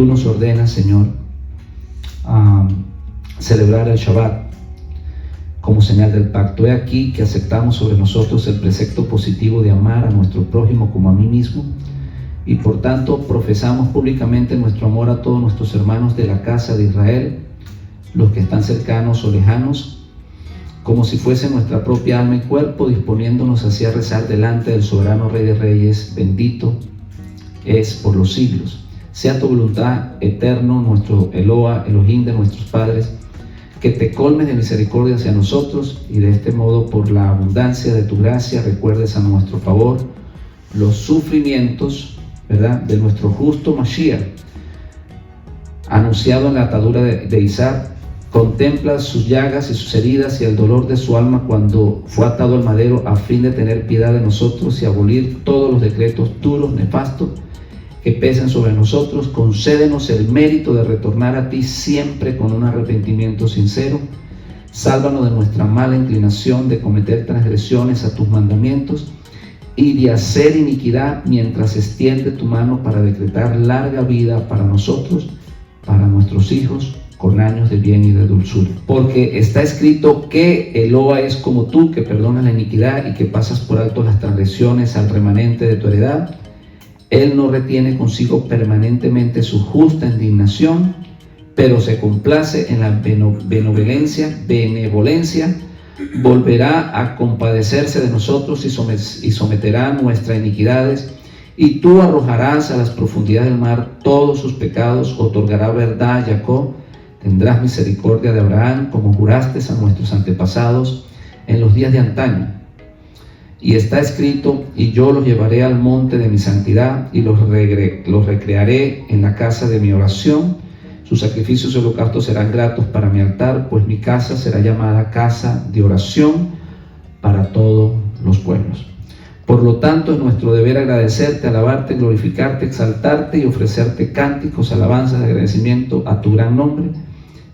tú nos ordenas, Señor, a celebrar el Shabbat como señal del pacto. He aquí que aceptamos sobre nosotros el precepto positivo de amar a nuestro prójimo como a mí mismo, y por tanto profesamos públicamente nuestro amor a todos nuestros hermanos de la casa de Israel, los que están cercanos o lejanos, como si fuese nuestra propia alma y cuerpo, disponiéndonos así a rezar delante del soberano Rey de Reyes, bendito es por los siglos. Sea tu voluntad, eterno, nuestro Eloa, Elohim de nuestros padres, que te colmes de misericordia hacia nosotros, y de este modo, por la abundancia de tu gracia, recuerdes a nuestro favor los sufrimientos, ¿verdad?, de nuestro justo Mashiach, anunciado en la atadura de Isaac. Contempla sus llagas y sus heridas y el dolor de su alma cuando fue atado al madero, a fin de tener piedad de nosotros y abolir todos los decretos duros, nefastos, que pesan sobre nosotros. Concédenos el mérito de retornar a ti siempre con un arrepentimiento sincero. Sálvanos de nuestra mala inclinación de cometer transgresiones a tus mandamientos y de hacer iniquidad, mientras extiende tu mano para decretar larga vida para nosotros, para nuestros hijos, con años de bien y de dulzura. Porque está escrito que Eloa es como tú, que perdonas la iniquidad y que pasas por alto las transgresiones al remanente de tu heredad. Él no retiene consigo permanentemente su justa indignación, pero se complace en la benevolencia, volverá a compadecerse de nosotros y someterá nuestras iniquidades, y tú arrojarás a las profundidades del mar todos sus pecados, otorgará verdad a Jacob, tendrás misericordia de Abraham, como juraste a nuestros antepasados en los días de antaño. Y está escrito: y yo los llevaré al monte de mi santidad y los recrearé en la casa de mi oración. Sus sacrificios y holocaustos serán gratos para mi altar, pues mi casa será llamada casa de oración para todos los pueblos. Por lo tanto, es nuestro deber agradecerte, alabarte, glorificarte, exaltarte y ofrecerte cánticos, alabanzas de agradecimiento a tu gran nombre.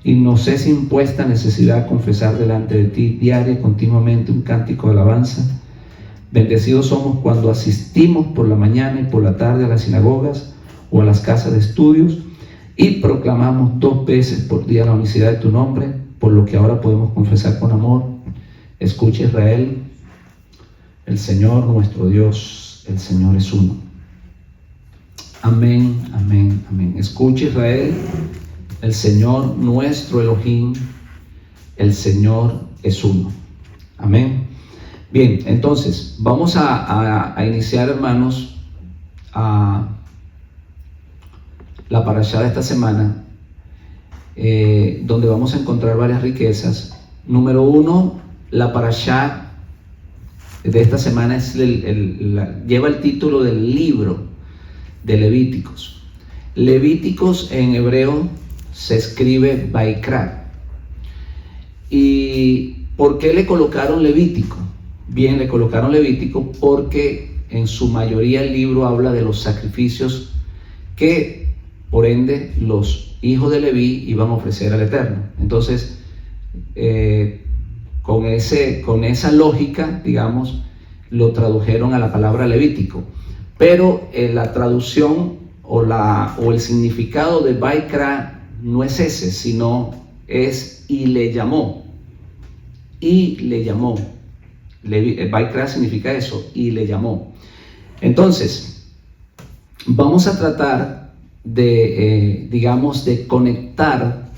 Y nos es impuesta necesidad confesar delante de ti diaria y continuamente un cántico de alabanza. Bendecidos somos cuando asistimos por la mañana y por la tarde a las sinagogas o a las casas de estudios y proclamamos 2 veces por día la unicidad de tu nombre, por lo que ahora podemos confesar con amor. Escucha, Israel, el Señor nuestro Dios, el Señor es uno. Amén, amén, amén. Escucha, Israel, el Señor nuestro Elohim, el Señor es uno. Amén. Bien, entonces vamos a iniciar, hermanos, la parashá de esta semana, donde vamos a encontrar varias riquezas. Número 1, la parashá de esta semana lleva el título del libro de Levíticos. Levíticos en hebreo se escribe Vaikra. ¿Y por qué le colocaron Levítico? Bien, le colocaron Levítico porque en su mayoría el libro habla de los sacrificios que, por ende, los hijos de Leví iban a ofrecer al Eterno. Entonces, con esa lógica, digamos, lo tradujeron a la palabra Levítico. Pero la traducción o el significado de Vaikra no es ese, sino es y le llamó. Y le llamó. Vaikra significa eso, y le llamó. Entonces, vamos a tratar de conectar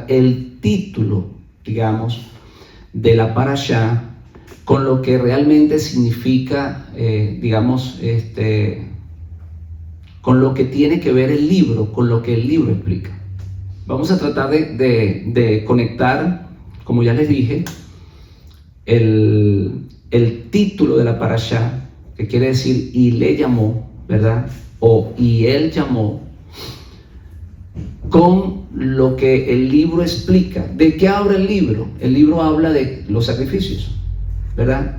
el título, digamos, de la parashá con lo que realmente significa, con lo que tiene que ver el libro, con lo que el libro explica. Vamos a tratar de conectar, como ya les dije, el título de la parashá, que quiere decir y le llamó, ¿verdad? O y él llamó, con lo que el libro explica. ¿De qué habla el libro? El libro habla de los sacrificios, ¿verdad?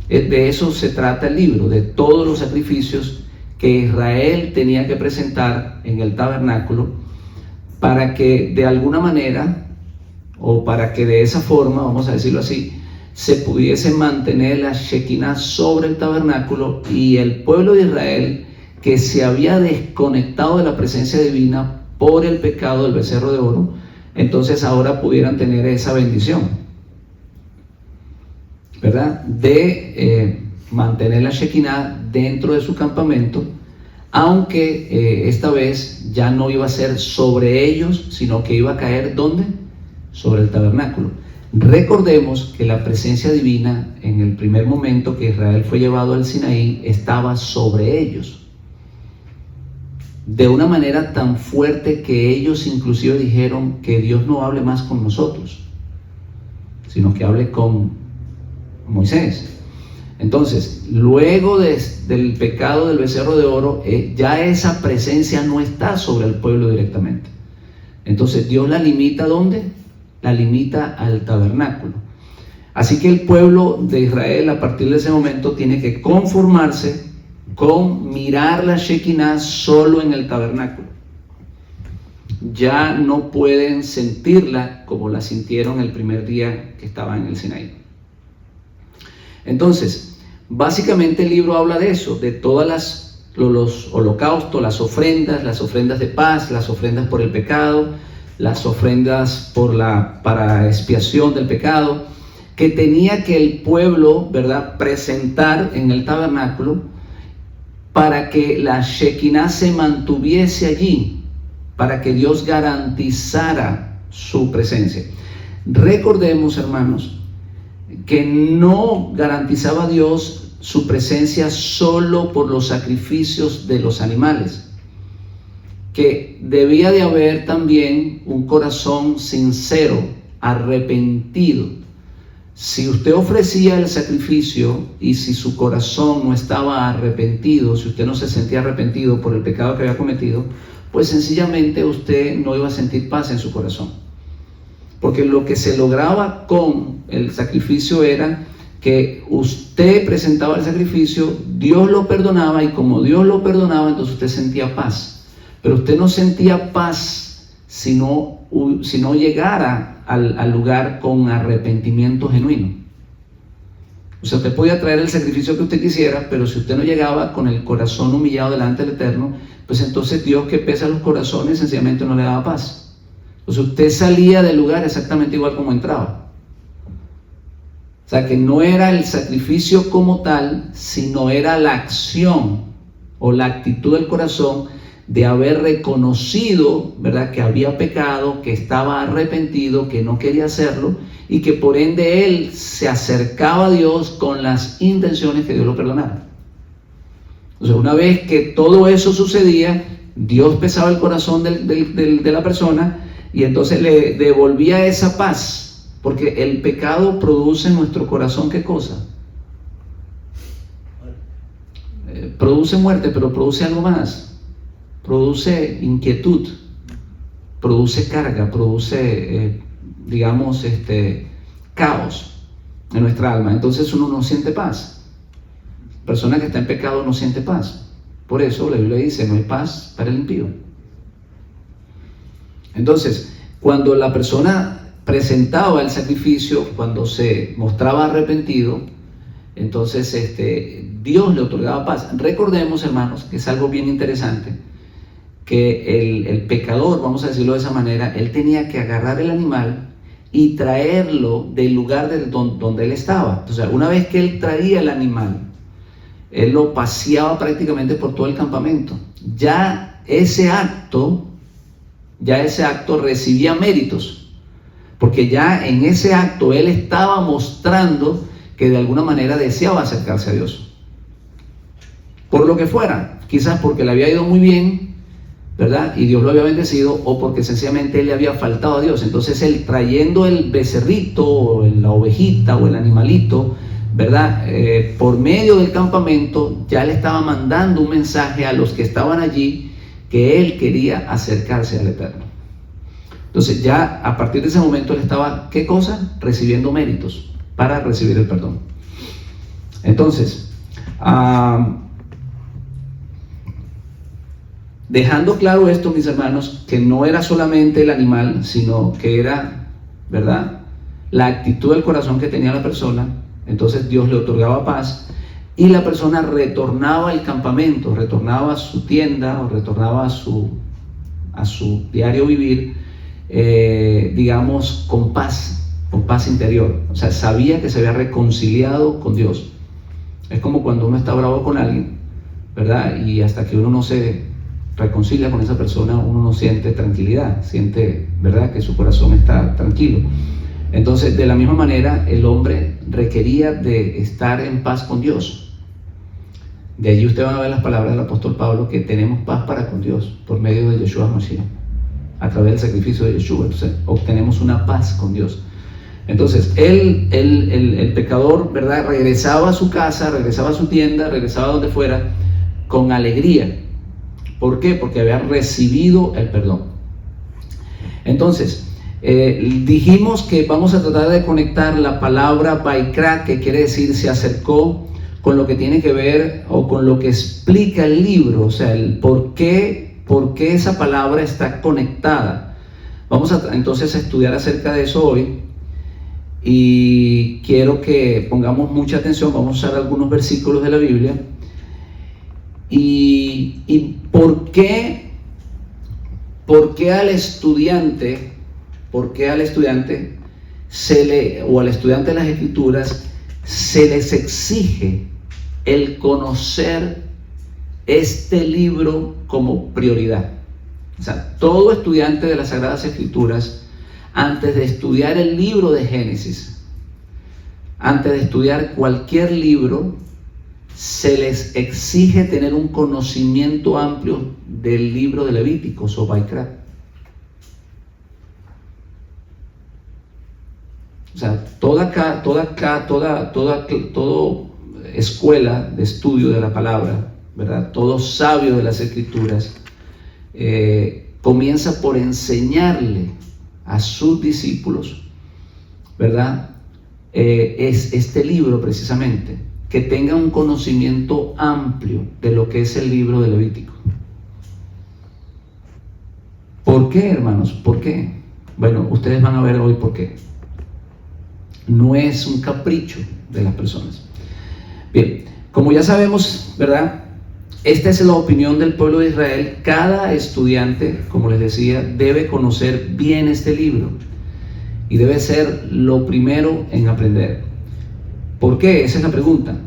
De eso se trata el libro, de todos los sacrificios que Israel tenía que presentar en el tabernáculo para que de alguna manera, o para que de esa forma, vamos a decirlo así, se pudiese mantener la Shekinah sobre el tabernáculo y el pueblo de Israel que se había desconectado de la presencia divina por el pecado del becerro de oro, entonces ahora pudieran tener esa bendición, ¿verdad? De mantener la Shekinah dentro de su campamento, aunque esta vez ya no iba a ser sobre ellos, sino que iba a caer ¿dónde? Sobre el tabernáculo. Recordemos que la presencia divina en el primer momento que Israel fue llevado al Sinaí estaba sobre ellos, de una manera tan fuerte que ellos inclusive dijeron que Dios no hable más con nosotros, sino que hable con Moisés. Entonces, luego del pecado del becerro de oro, ya esa presencia no está sobre el pueblo directamente. Entonces Dios la limita ¿a dónde? La limita al tabernáculo. Así que el pueblo de Israel a partir de ese momento tiene que conformarse con mirar la Shekinah solo en el tabernáculo. Ya no pueden sentirla como la sintieron el primer día que estaban en el Sinaí. Entonces, básicamente el libro habla de eso, de todas los holocaustos, las ofrendas de paz, las ofrendas por el pecado, las ofrendas para expiación del pecado, que tenía que el pueblo, ¿verdad?, presentar en el tabernáculo para que la Shekinah se mantuviese allí, para que Dios garantizara su presencia. Recordemos, hermanos, que no garantizaba Dios su presencia solo por los sacrificios de los animales, que debía de haber también un corazón sincero, arrepentido. Si usted ofrecía el sacrificio y si su corazón no estaba arrepentido, si usted no se sentía arrepentido por el pecado que había cometido, pues sencillamente usted no iba a sentir paz en su corazón. Porque lo que se lograba con el sacrificio era que usted presentaba el sacrificio, Dios lo perdonaba, y como Dios lo perdonaba, entonces usted sentía paz. Pero usted no sentía paz si no llegara al lugar con arrepentimiento genuino. O sea, usted podía traer el sacrificio que usted quisiera, pero si usted no llegaba con el corazón humillado delante del Eterno, pues entonces Dios, que pesa los corazones, sencillamente no le daba paz. Entonces usted salía del lugar exactamente igual como entraba. O sea, que no era el sacrificio como tal, sino era la acción o la actitud del corazón de haber reconocido, ¿verdad?, que había pecado, que estaba arrepentido, que no quería hacerlo, y que por ende él se acercaba a Dios con las intenciones que Dios lo perdonara. Entonces, una vez que todo eso sucedía, Dios pesaba el corazón de la persona, y entonces le devolvía esa paz, porque el pecado produce en nuestro corazón, ¿qué cosa? Produce muerte, pero produce algo más. Produce inquietud, produce carga, produce, caos en nuestra alma. Entonces uno no siente paz. Persona que está en pecado no siente paz. Por eso la Biblia dice, no hay paz para el impío. Entonces, cuando la persona presentaba el sacrificio, cuando se mostraba arrepentido, entonces Dios le otorgaba paz. Recordemos, hermanos, que es algo bien interesante, que el pecador, vamos a decirlo de esa manera, él tenía que agarrar el animal y traerlo del lugar donde él estaba. O sea, una vez que él traía el animal, él lo paseaba prácticamente por todo el campamento. Ya ese acto recibía méritos, porque ya en ese acto él estaba mostrando que de alguna manera deseaba acercarse a Dios. Por lo que fuera, quizás porque le había ido muy bien, ¿verdad?, y Dios lo había bendecido, o porque sencillamente él le había faltado a Dios. Entonces él, trayendo el becerrito o la ovejita o el animalito, ¿verdad?, por medio del campamento, ya le estaba mandando un mensaje a los que estaban allí que él quería acercarse al Eterno. Entonces ya a partir de ese momento él estaba, ¿qué cosa? Recibiendo méritos para recibir el perdón. Entonces, dejando claro esto, mis hermanos, que no era solamente el animal, sino que era, ¿verdad?, la actitud del corazón que tenía la persona, entonces Dios le otorgaba paz. y la persona retornaba al campamento, retornaba a su tienda o retornaba a su diario vivir, digamos, con paz interior. O sea, sabía que se había reconciliado con Dios. Es como cuando uno está bravo con alguien, ¿verdad? Y hasta que uno no se reconcilia con esa persona, uno no siente tranquilidad, siente, ¿verdad?, que su corazón está tranquilo. Entonces, de la misma manera, el hombre requería de estar en paz con Dios. De allí usted va a ver las palabras del apóstol Pablo, que tenemos paz para con Dios por medio de Yeshua Mashiach, a través del sacrificio de Yeshua. Entonces, obtenemos una paz con Dios. Entonces, el pecador, ¿verdad?, regresaba a su casa, regresaba a su tienda, regresaba a donde fuera, con alegría. ¿Por qué? Porque había recibido el perdón. Entonces, dijimos que vamos a tratar de conectar la palabra Vaikra, que quiere decir se acercó, con lo que tiene que ver o con lo que explica el libro, o sea, el por qué esa palabra está conectada. Vamos entonces a estudiar acerca de eso hoy, y quiero que pongamos mucha atención. Vamos a usar algunos versículos de la Biblia. ¿Y por qué al estudiante, o al estudiante de las Escrituras, se les exige el conocer este libro como prioridad? O sea, todo estudiante de las Sagradas Escrituras, antes de estudiar el libro de Génesis, antes de estudiar cualquier libro, se les exige tener un conocimiento amplio del libro de Levíticos o Vaikra. O sea, toda escuela de estudio de la palabra, ¿verdad?, todo sabio de las Escrituras, comienza por enseñarle a sus discípulos, ¿verdad?, es este libro precisamente, que tenga un conocimiento amplio de lo que es el libro de Levítico. ¿Por qué, hermanos? ¿Por qué? Bueno, ustedes van a ver hoy por qué. No es un capricho de las personas. Bien, como ya sabemos, ¿verdad?, esta es la opinión del pueblo de Israel. Cada estudiante, como les decía, debe conocer bien este libro y debe ser lo primero en aprender. ¿Por qué? Esa es la pregunta.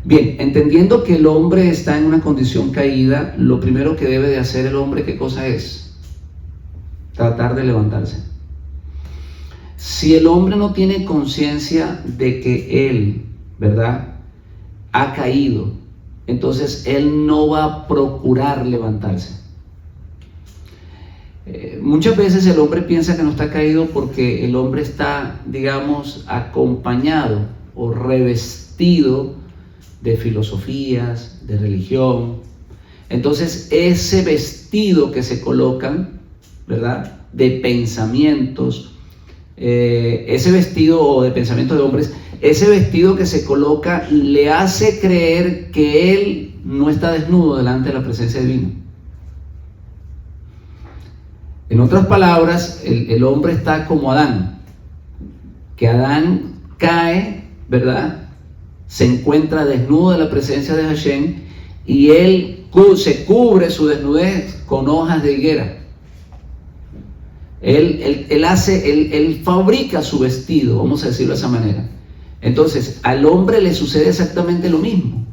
Bien, entendiendo que el hombre está en una condición caída, lo primero que debe de hacer el hombre, ¿qué cosa es? Tratar de levantarse. Si el hombre no tiene conciencia de que él, ¿verdad?, ha caído, entonces él no va a procurar levantarse. Muchas veces el hombre piensa que no está caído porque el hombre está, digamos, acompañado o revestido de filosofías, de religión. Entonces ese vestido que se colocan, ¿verdad?, de pensamientos, ese vestido o de pensamientos de hombres, ese vestido que se coloca le hace creer que él no está desnudo delante de la presencia divina. En otras palabras, el hombre está como Adán, que Adán cae, ¿verdad?, se encuentra desnudo de la presencia de Hashem, y él se cubre su desnudez con hojas de higuera. Él fabrica su vestido, vamos a decirlo de esa manera. Entonces, al hombre le sucede exactamente lo mismo.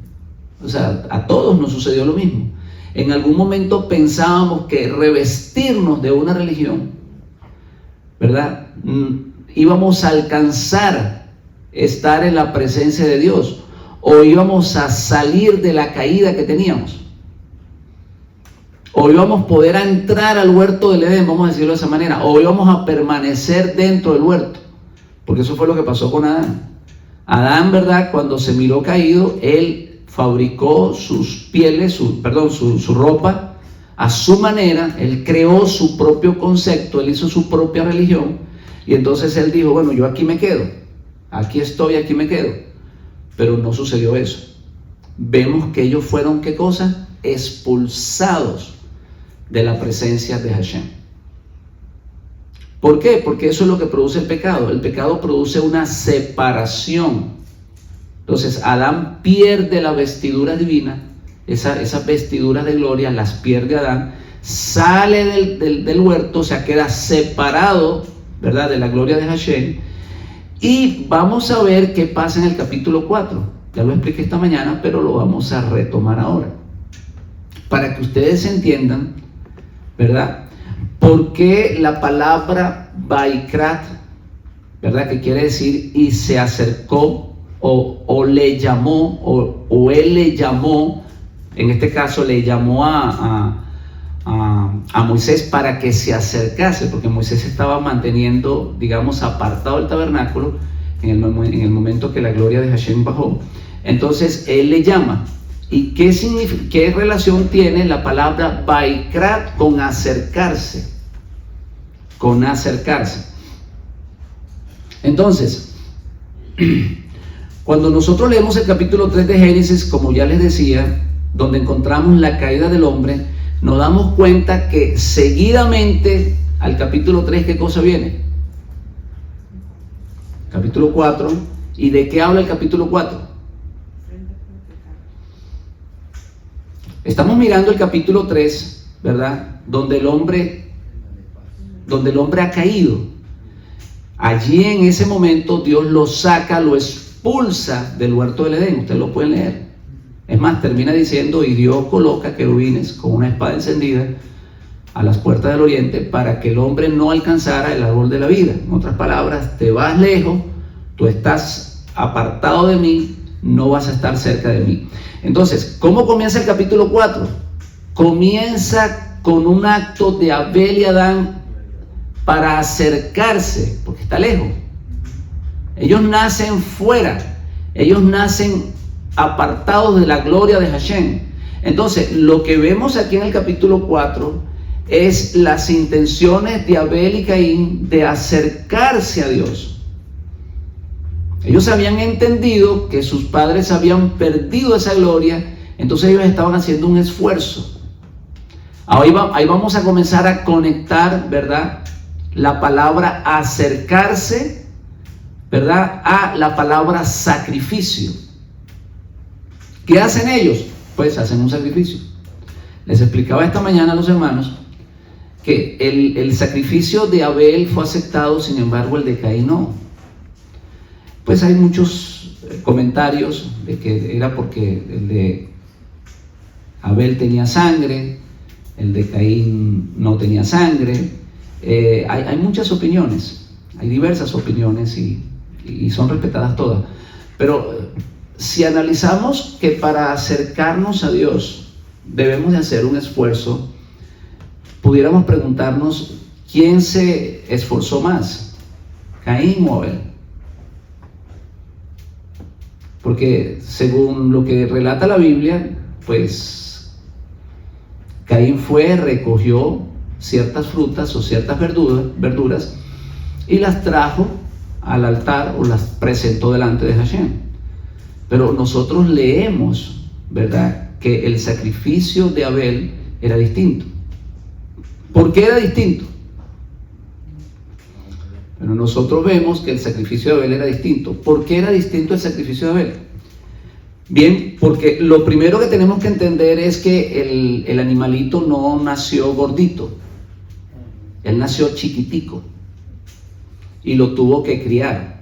O sea, a todos nos sucedió lo mismo. En algún momento pensábamos que revestirnos de una religión, ¿verdad?, íbamos a alcanzar estar en la presencia de Dios, o íbamos a salir de la caída que teníamos, o íbamos a poder entrar al huerto del Edén, vamos a decirlo de esa manera, o íbamos a permanecer dentro del huerto, porque eso fue lo que pasó con Adán. Adán, ¿verdad?, cuando se miró caído, él fabricó sus pieles, su ropa a su manera. Él creó su propio concepto, él hizo su propia religión, y entonces él dijo, bueno, yo aquí me quedo, aquí estoy, aquí me quedo. Pero no sucedió eso. Vemos que ellos fueron, ¿qué cosa? Expulsados de la presencia de Hashem. ¿Por qué? Porque eso es lo que produce el pecado. El pecado produce una separación Entonces Adán pierde la vestidura divina, esas vestiduras de gloria las pierde Adán, sale del huerto, o sea, queda separado, ¿verdad?, de la gloria de Hashem. Y vamos a ver qué pasa en el capítulo 4. Ya lo expliqué esta mañana, pero lo vamos a retomar ahora, para que ustedes entiendan, ¿verdad?, por qué la palabra Vaikrat, ¿verdad?, que quiere decir y se acercó, o le llamó, o él le llamó, en este caso le llamó a Moisés para que se acercase, porque Moisés estaba manteniendo, digamos, apartado del tabernáculo en el momento que la gloria de Hashem bajó. Entonces él le llama. ¿Y qué relación tiene la palabra Vaikrat con acercarse? Con acercarse. Entonces, cuando nosotros leemos el capítulo 3 de Génesis, como ya les decía, donde encontramos la caída del hombre, nos damos cuenta que seguidamente al capítulo 3, ¿qué cosa viene? Capítulo 4. ¿Y de qué habla el capítulo 4? Estamos mirando el capítulo 3, ¿verdad?, donde el hombre ha caído. Allí en ese momento Dios lo saca, lo expulsa del huerto del Edén. Ustedes lo pueden leer. Es más, termina diciendo: y Dios coloca querubines con una espada encendida a las puertas del oriente para que el hombre no alcanzara el árbol de la vida. En otras palabras, te vas lejos, tú estás apartado de mí, no vas a estar cerca de mí. Entonces, ¿cómo comienza el capítulo 4? Comienza con un acto de Abel y Adán para acercarse, porque está lejos. Ellos nacen fuera, ellos nacen apartados de la gloria de Hashem. Entonces, lo que vemos aquí en el capítulo 4 es las intenciones de Abel y Caín de acercarse a Dios. Ellos habían entendido que sus padres habían perdido esa gloria, entonces ellos estaban haciendo un esfuerzo. Ahí vamos a comenzar a conectar, ¿verdad?, la palabra acercarse, ¿verdad?, a la palabra sacrificio. ¿Qué hacen ellos? Pues hacen un sacrificio. Les explicaba esta mañana a los hermanos que el sacrificio de Abel fue aceptado, sin embargo el de Caín no. Pues hay muchos comentarios de que era porque el de Abel tenía sangre, el de Caín no tenía sangre. Hay muchas opiniones, hay diversas opiniones y son respetadas todas. Pero si analizamos que para acercarnos a Dios debemos de hacer un esfuerzo, pudiéramos preguntarnos: ¿quién se esforzó más? ¿Caín o Abel? Porque según lo que relata la Biblia, pues Caín recogió ciertas frutas o ciertas verduras y las trajo al altar o las presentó delante de Hashem. Pero nosotros leemos, ¿verdad?, que el sacrificio de Abel era distinto. ¿Por qué era distinto? Pero nosotros vemos que el sacrificio de Abel era distinto. ¿Por qué era distinto el sacrificio de Abel? Bien, porque lo primero que tenemos que entender es que el animalito no nació gordito. Él nació chiquitico. Y lo tuvo que criar.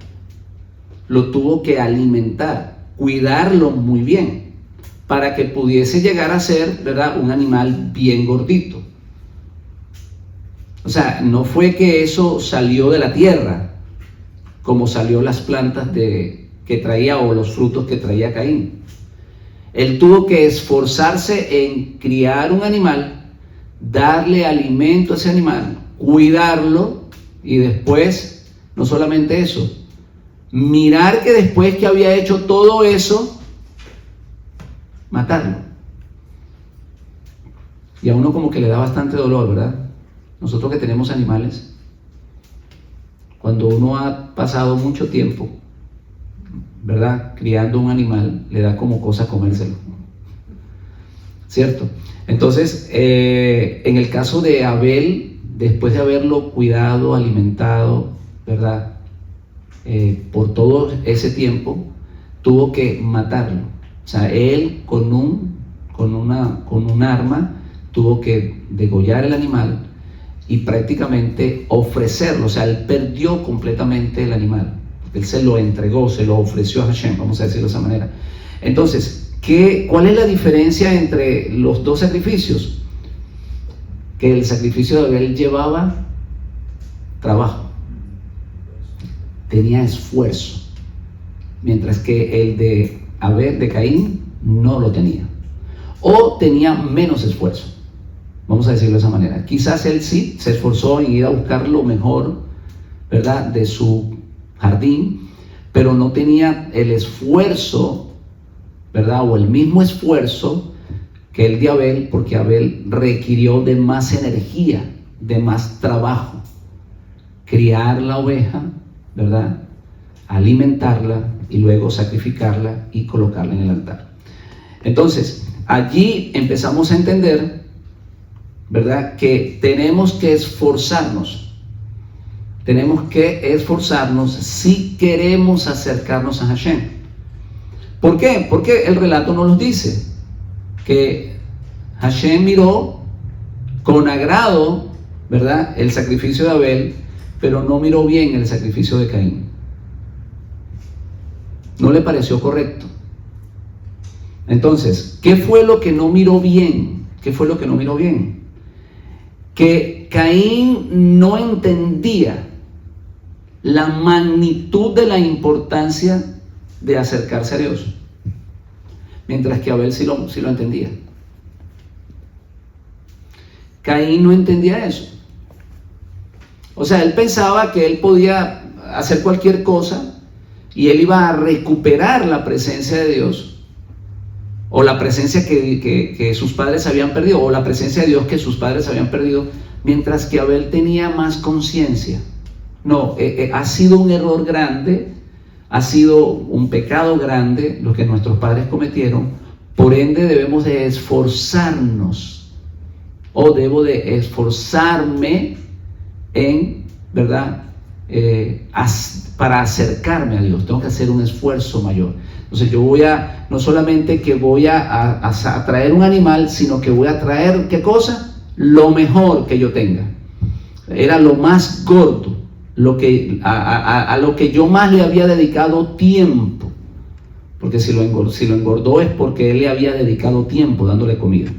Lo tuvo que alimentar, cuidarlo muy bien, para que pudiese llegar a ser, ¿verdad?, un animal bien gordito. O sea, no fue que eso salió de la tierra, como salió las plantas que traía o los frutos que traía Caín. Él tuvo que esforzarse en criar un animal, darle alimento a ese animal, cuidarlo y después, no solamente eso, mirar que después que había hecho todo eso, matarlo. Y a uno como que le da bastante dolor, ¿verdad? Nosotros que tenemos animales, cuando uno ha pasado mucho tiempo, ¿verdad?, criando un animal, le da como cosa comérselo, ¿cierto? Entonces, en el caso de Abel, después de haberlo cuidado, alimentado, ¿verdad?, por todo ese tiempo, tuvo que matarlo. O sea, él con un arma tuvo que degollar el animal y prácticamente ofrecerlo. O sea, él perdió completamente el animal. Él se lo entregó, se lo ofreció a Hashem, vamos a decirlo de esa manera. Entonces, ¿cuál es la diferencia entre los dos sacrificios? Que el sacrificio de Abel llevaba trabajo, tenía esfuerzo, mientras que el de Caín no lo tenía, o tenía menos esfuerzo, vamos a decirlo de esa manera. Quizás él sí se esforzó en ir a buscar lo mejor, ¿verdad?, de su jardín, pero no tenía el esfuerzo, ¿verdad?, o el mismo esfuerzo que el de Abel, porque Abel requirió de más energía, de más trabajo. Criar la oveja, ¿verdad?, alimentarla y luego sacrificarla y colocarla en el altar. Entonces, allí empezamos a entender, ¿verdad?, que tenemos que esforzarnos. Tenemos que esforzarnos si queremos acercarnos a Hashem. ¿Por qué? Porque el relato nos lo dice, que Hashem miró con agrado, ¿verdad?, el sacrificio de Abel, pero no miró bien el sacrificio de Caín. No le pareció correcto. Entonces, ¿qué fue lo que no miró bien? ¿Qué fue lo que no miró bien? Que Caín no entendía la magnitud de la importancia de acercarse a Dios, mientras que Abel sí lo entendía. Caín no entendía eso. O sea, él pensaba que él podía hacer cualquier cosa y él iba a recuperar la presencia de Dios, o la presencia que sus padres habían perdido, o la presencia de Dios que sus padres habían perdido, mientras que Abel tenía más conciencia. No, ha sido un error grande, ha sido un pecado grande lo que nuestros padres cometieron, por ende debemos de esforzarnos, o debo de esforzarme en, ¿verdad?, para acercarme a Dios. Tengo que hacer un esfuerzo mayor. Entonces yo no solamente que voy a traer un animal, sino que voy a traer, ¿qué cosa? Lo mejor que yo tenga. Era lo más gordo, a lo que yo más le había dedicado tiempo, porque si lo engordó es porque él le había dedicado tiempo dándole comida.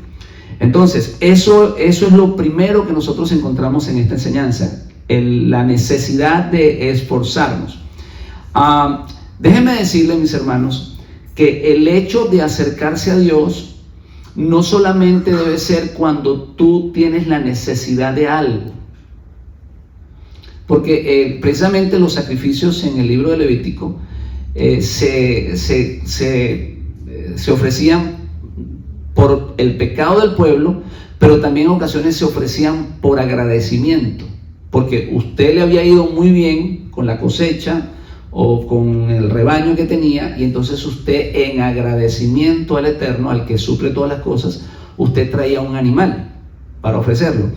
Entonces eso es lo primero que nosotros encontramos en esta enseñanza, la necesidad de esforzarnos. Déjenme decirles, mis hermanos, que el hecho de acercarse a Dios no solamente debe ser cuando tú tienes la necesidad de algo, porque precisamente los sacrificios en el libro de Levítico se ofrecían por el pecado del pueblo, pero también en ocasiones se ofrecían por agradecimiento, porque usted le había ido muy bien con la cosecha o con el rebaño que tenía, y entonces usted, en agradecimiento al Eterno, al que suple todas las cosas, usted traía un animal para ofrecerlo.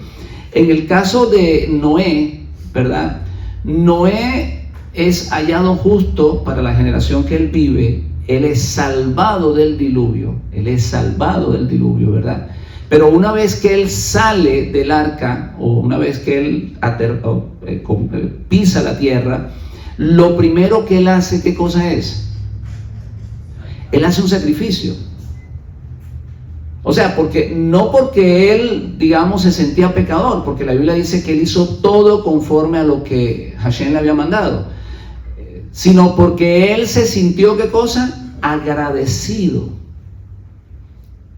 En el caso de Noé, ¿verdad?, Noé es hallado justo para la generación que él vive. Él es salvado del diluvio, ¿verdad? Pero una vez que él sale del arca, o una vez que él pisa la tierra, lo primero que él hace, ¿qué cosa es? Él hace un sacrificio. O sea, no porque él, digamos, se sentía pecador, porque la Biblia dice que él hizo todo conforme a lo que Hashem le había mandado, sino porque él se sintió, ¿qué cosa? Agradecido.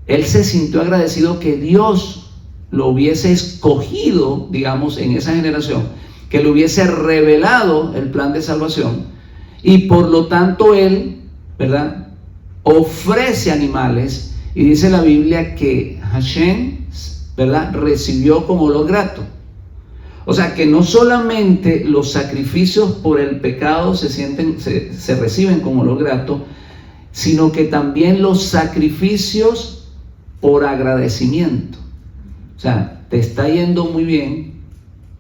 Él se sintió agradecido que Dios lo hubiese escogido, digamos, en esa generación, que le hubiese revelado el plan de salvación, y por lo tanto él, ¿verdad?, ofrece animales. Y dice la Biblia que Hashem, ¿verdad?, recibió como olor grato. O sea que no solamente los sacrificios por el pecado se reciben como olor grato, sino que también los sacrificios por agradecimiento. O sea, te está yendo muy bien,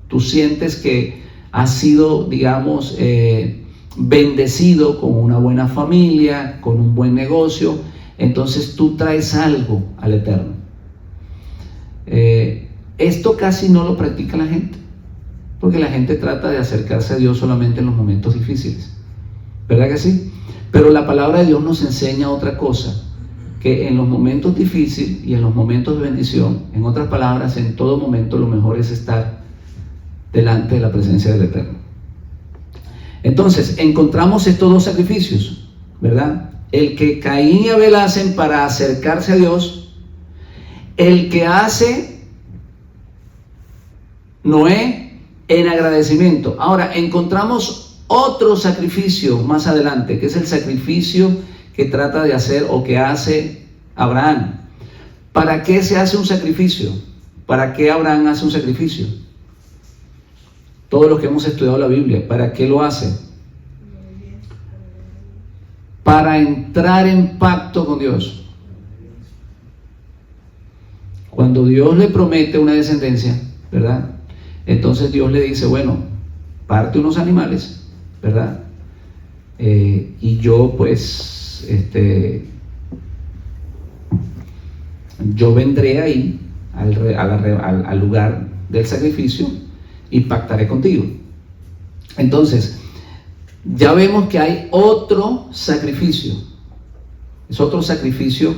tú sientes que has sido, digamos, bendecido con una buena familia, con un buen negocio, entonces tú traes algo al Eterno. Esto casi no lo practica la gente, porque la gente trata de acercarse a Dios solamente en los momentos difíciles, ¿verdad que sí? Pero la palabra de Dios nos enseña otra cosa, que en los momentos difíciles y en los momentos de bendición, en otras palabras, en todo momento lo mejor es estar delante de la presencia del Eterno. Entonces, encontramos estos dos sacrificios, ¿verdad? El que Caín y Abel hacen para acercarse a Dios, el que hace Noé en agradecimiento. Ahora, encontramos otro sacrificio más adelante, que es el sacrificio que trata de hacer o que hace Abraham. ¿Para qué se hace un sacrificio? ¿Para qué Abraham hace un sacrificio? Todos los que hemos estudiado la Biblia, ¿para qué lo hace? Para entrar en pacto con Dios. Cuando Dios le promete una descendencia, ¿verdad? Entonces Dios le dice, bueno, parte unos animales, ¿verdad? Y yo pues, yo vendré ahí al lugar del sacrificio y pactaré contigo. Entonces, ya vemos que hay otro sacrificio. Es otro sacrificio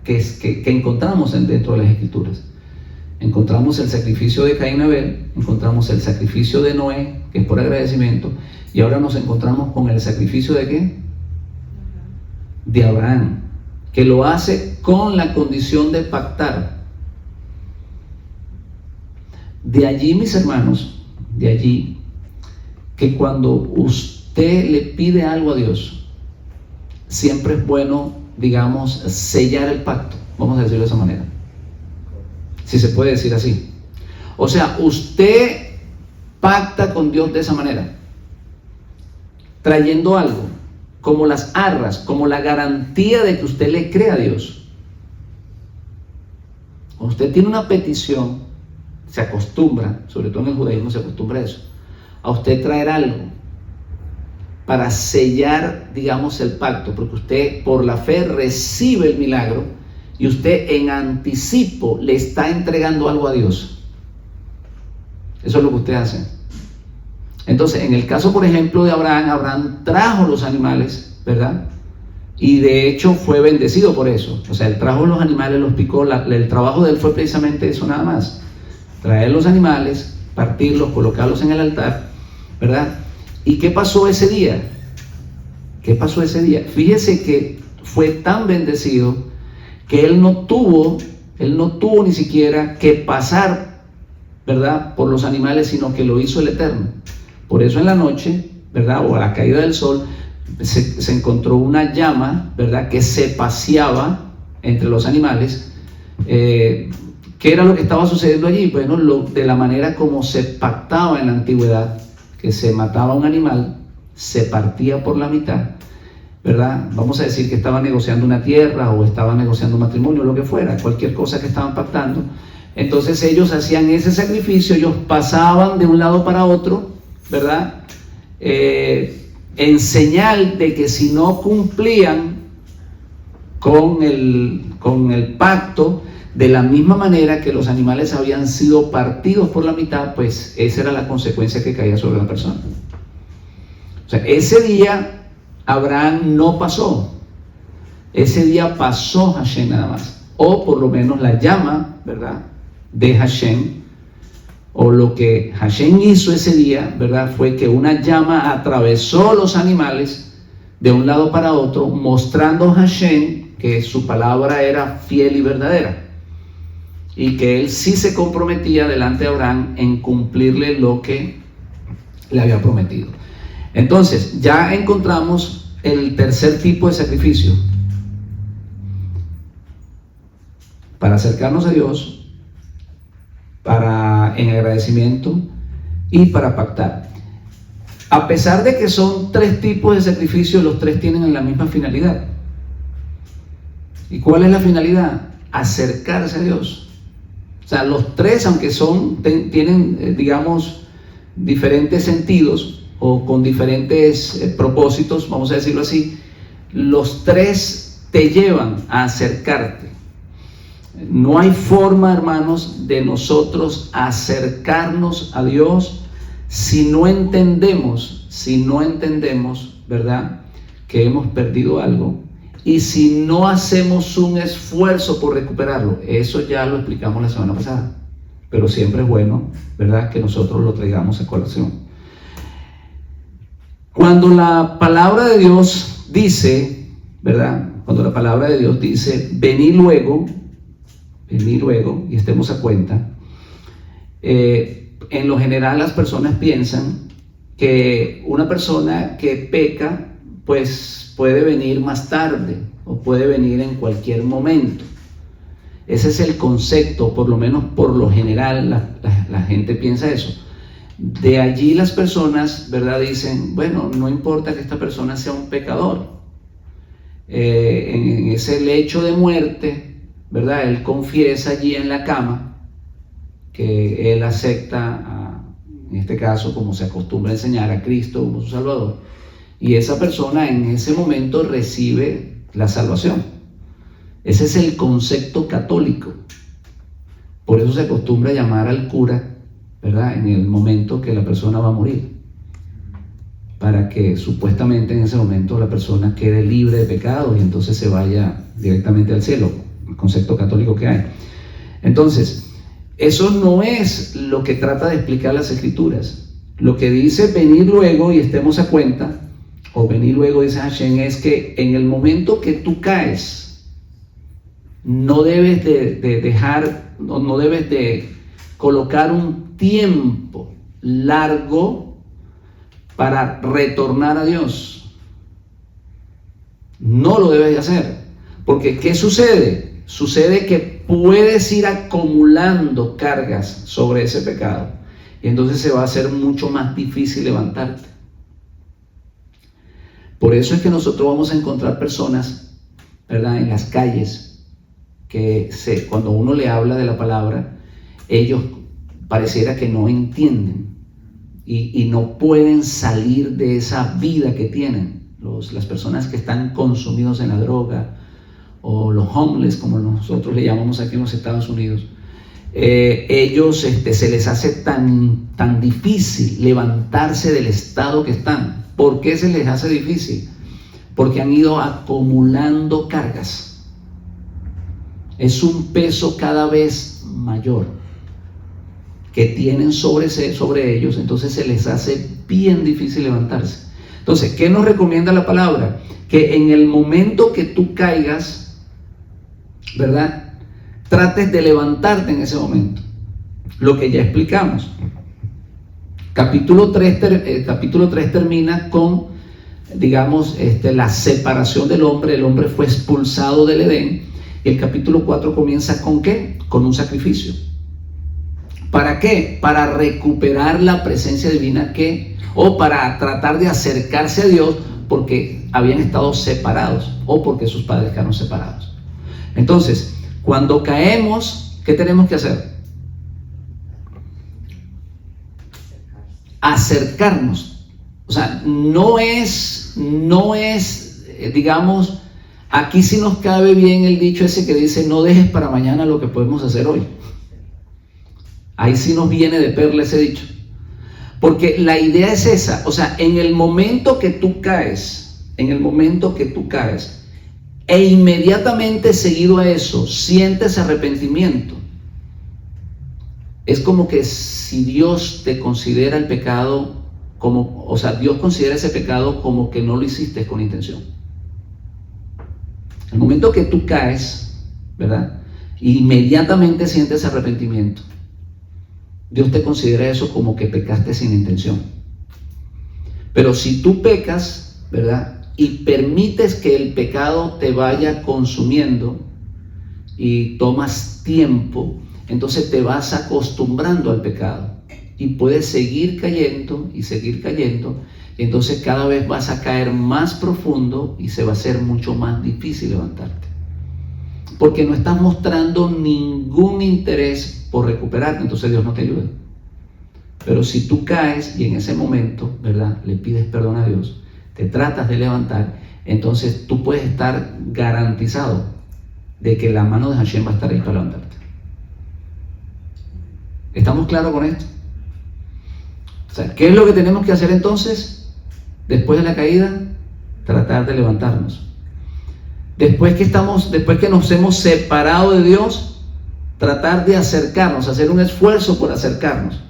que encontramos dentro de las Escrituras. Encontramos el sacrificio de Caín y Abel, encontramos el sacrificio de Noé, que es por agradecimiento, y ahora nos encontramos con el sacrificio de ¿qué? De Abraham, que lo hace con la condición de pactar. De allí, mis hermanos, de allí, que cuando usted le pide algo a Dios, siempre es bueno, digamos, sellar el pacto, vamos a decirlo de esa manera, si se puede decir así. O sea, usted pacta con Dios de esa manera, trayendo algo, como las arras, como la garantía de que usted le cree a Dios. Cuando usted tiene una petición, se acostumbra, sobre todo en el judaísmo se acostumbra a eso, a usted traer algo para sellar, digamos, el pacto, porque usted por la fe recibe el milagro y usted en anticipo le está entregando algo a Dios. Eso es lo que usted hace. Entonces, en el caso, por ejemplo, de Abraham, Abraham trajo los animales, ¿verdad? Y de hecho fue bendecido por eso. O sea, él trajo los animales, los picó, el trabajo de él fue precisamente eso nada más. Traer los animales, partirlos, colocarlos en el altar, ¿verdad? ¿Y qué pasó ese día? ¿Qué pasó ese día? Fíjese que fue tan bendecido que él no tuvo ni siquiera que pasar, ¿verdad?, por los animales, sino que lo hizo el Eterno. Por eso en la noche, ¿verdad?, o a la caída del sol, se encontró una llama, ¿verdad?, que se paseaba entre los animales. ¿Qué era lo que estaba sucediendo allí? Bueno, de la manera como se pactaba en la antigüedad, que se mataba un animal, se partía por la mitad, ¿verdad? Vamos a decir que estaban negociando una tierra o estaban negociando un matrimonio, lo que fuera, cualquier cosa que estaban pactando. Entonces ellos hacían ese sacrificio, ellos pasaban de un lado para otro, ¿verdad? En señal de que si no cumplían con el pacto, de la misma manera que los animales habían sido partidos por la mitad, pues esa era la consecuencia que caía sobre la persona. O sea, ese día Abraham no pasó, ese día pasó Hashem nada más, o por lo menos la llama, ¿verdad?, de Hashem, o lo que Hashem hizo ese día, ¿verdad?, fue que una llama atravesó los animales de un lado para otro, mostrando a Hashem que su palabra era fiel y verdadera, y que él sí se comprometía delante de Abraham en cumplirle lo que le había prometido. Entonces, ya encontramos el tercer tipo de sacrificio para acercarnos a Dios, en agradecimiento y para pactar. A pesar de que son tres tipos de sacrificio, los tres tienen la misma finalidad. ¿Y cuál es la finalidad? Acercarse a Dios. O sea, los tres, aunque tienen, digamos, diferentes sentidos, o con diferentes propósitos, vamos a decirlo así, los tres te llevan a acercarte. No hay forma, hermanos, de nosotros acercarnos a Dios si no entendemos, ¿verdad?, que hemos perdido algo, y si no hacemos un esfuerzo por recuperarlo. Eso ya lo explicamos la semana pasada, pero siempre es bueno, ¿verdad?, que nosotros lo traigamos a colación. Cuando la palabra de Dios dice, ¿verdad?, cuando la palabra de Dios dice, venid luego, y estemos a cuenta, en lo general las personas piensan que una persona que peca, pues puede venir más tarde o puede venir en cualquier momento. Ese es el concepto, por lo menos por lo general la gente piensa eso. De allí las personas, ¿verdad?, dicen, bueno, no importa que esta persona sea un pecador. En ese lecho de muerte, ¿verdad?, él confiesa allí en la cama que él acepta, en este caso, como se acostumbra a enseñar, a Cristo como su Salvador, y esa persona en ese momento recibe la salvación. Ese es el concepto católico. Por eso se acostumbra a llamar al cura, ¿verdad?, en el momento que la persona va a morir, para que supuestamente en ese momento la persona quede libre de pecado y entonces se vaya directamente al cielo, el concepto católico que hay. Entonces, eso no es lo que trata de explicar las Escrituras. Lo que dice venir luego y estemos a cuenta, o venir luego, dice Hashem, es que en el momento que tú caes, no debes no debes de colocar un tiempo largo para retornar a Dios. No lo debes de hacer, porque ¿qué sucede? Sucede que puedes ir acumulando cargas sobre ese pecado y entonces se va a hacer mucho más difícil levantarte. Por eso es que nosotros vamos a encontrar personas, ¿verdad?, en las calles que cuando uno le habla de la palabra, ellos pareciera que no entienden y no pueden salir de esa vida que tienen. Las personas que están consumidos en la droga, o los homeless, como nosotros le llamamos aquí en los Estados Unidos, ellos se les hace tan difícil levantarse del estado que están. ¿Por qué se les hace difícil? Porque han ido acumulando cargas. Es un peso cada vez mayor que tienen sobre ellos, entonces se les hace bien difícil levantarse. Entonces, ¿qué nos recomienda la palabra? Que en el momento que tú caigas, ¿verdad?, trates de levantarte en ese momento. Lo que ya explicamos. Capítulo 3 termina con, digamos, la separación del hombre. El hombre fue expulsado del Edén. Y el capítulo 4 comienza ¿con qué? Con un sacrificio. ¿Para qué? Para recuperar la presencia divina o para tratar de acercarse a Dios, porque habían estado separados o porque sus padres quedaron separados. Entonces, cuando caemos, ¿qué tenemos que hacer? Acercarnos. O sea, no es, digamos, aquí sí nos cabe bien el dicho ese que dice, no dejes para mañana lo que podemos hacer hoy. Ahí sí nos viene de perla ese dicho. Porque la idea es esa, o sea, en el momento que tú caes, e inmediatamente seguido a eso, sientes arrepentimiento, es como que si Dios te considera el pecado Dios considera ese pecado como que no lo hiciste con intención. El momento que tú caes, ¿verdad?, inmediatamente sientes arrepentimiento. Dios te considera eso como que pecaste sin intención. Pero si tú pecas, ¿verdad?, y permites que el pecado te vaya consumiendo y tomas tiempo, entonces te vas acostumbrando al pecado y puedes seguir cayendo, y entonces cada vez vas a caer más profundo y se va a hacer mucho más difícil levantarte. Porque no estás mostrando ningún interés por recuperarte, entonces Dios no te ayuda. Pero si tú caes y en ese momento, ¿verdad?, le pides perdón a Dios, te tratas de levantar, entonces tú puedes estar garantizado de que la mano de Hashem va a estar ahí para levantarte. ¿Estamos claros con esto? O sea, ¿qué es lo que tenemos que hacer entonces? Después de la caída, tratar de levantarnos. Después que nos hemos separado de Dios, tratar de acercarnos, hacer un esfuerzo por acercarnos,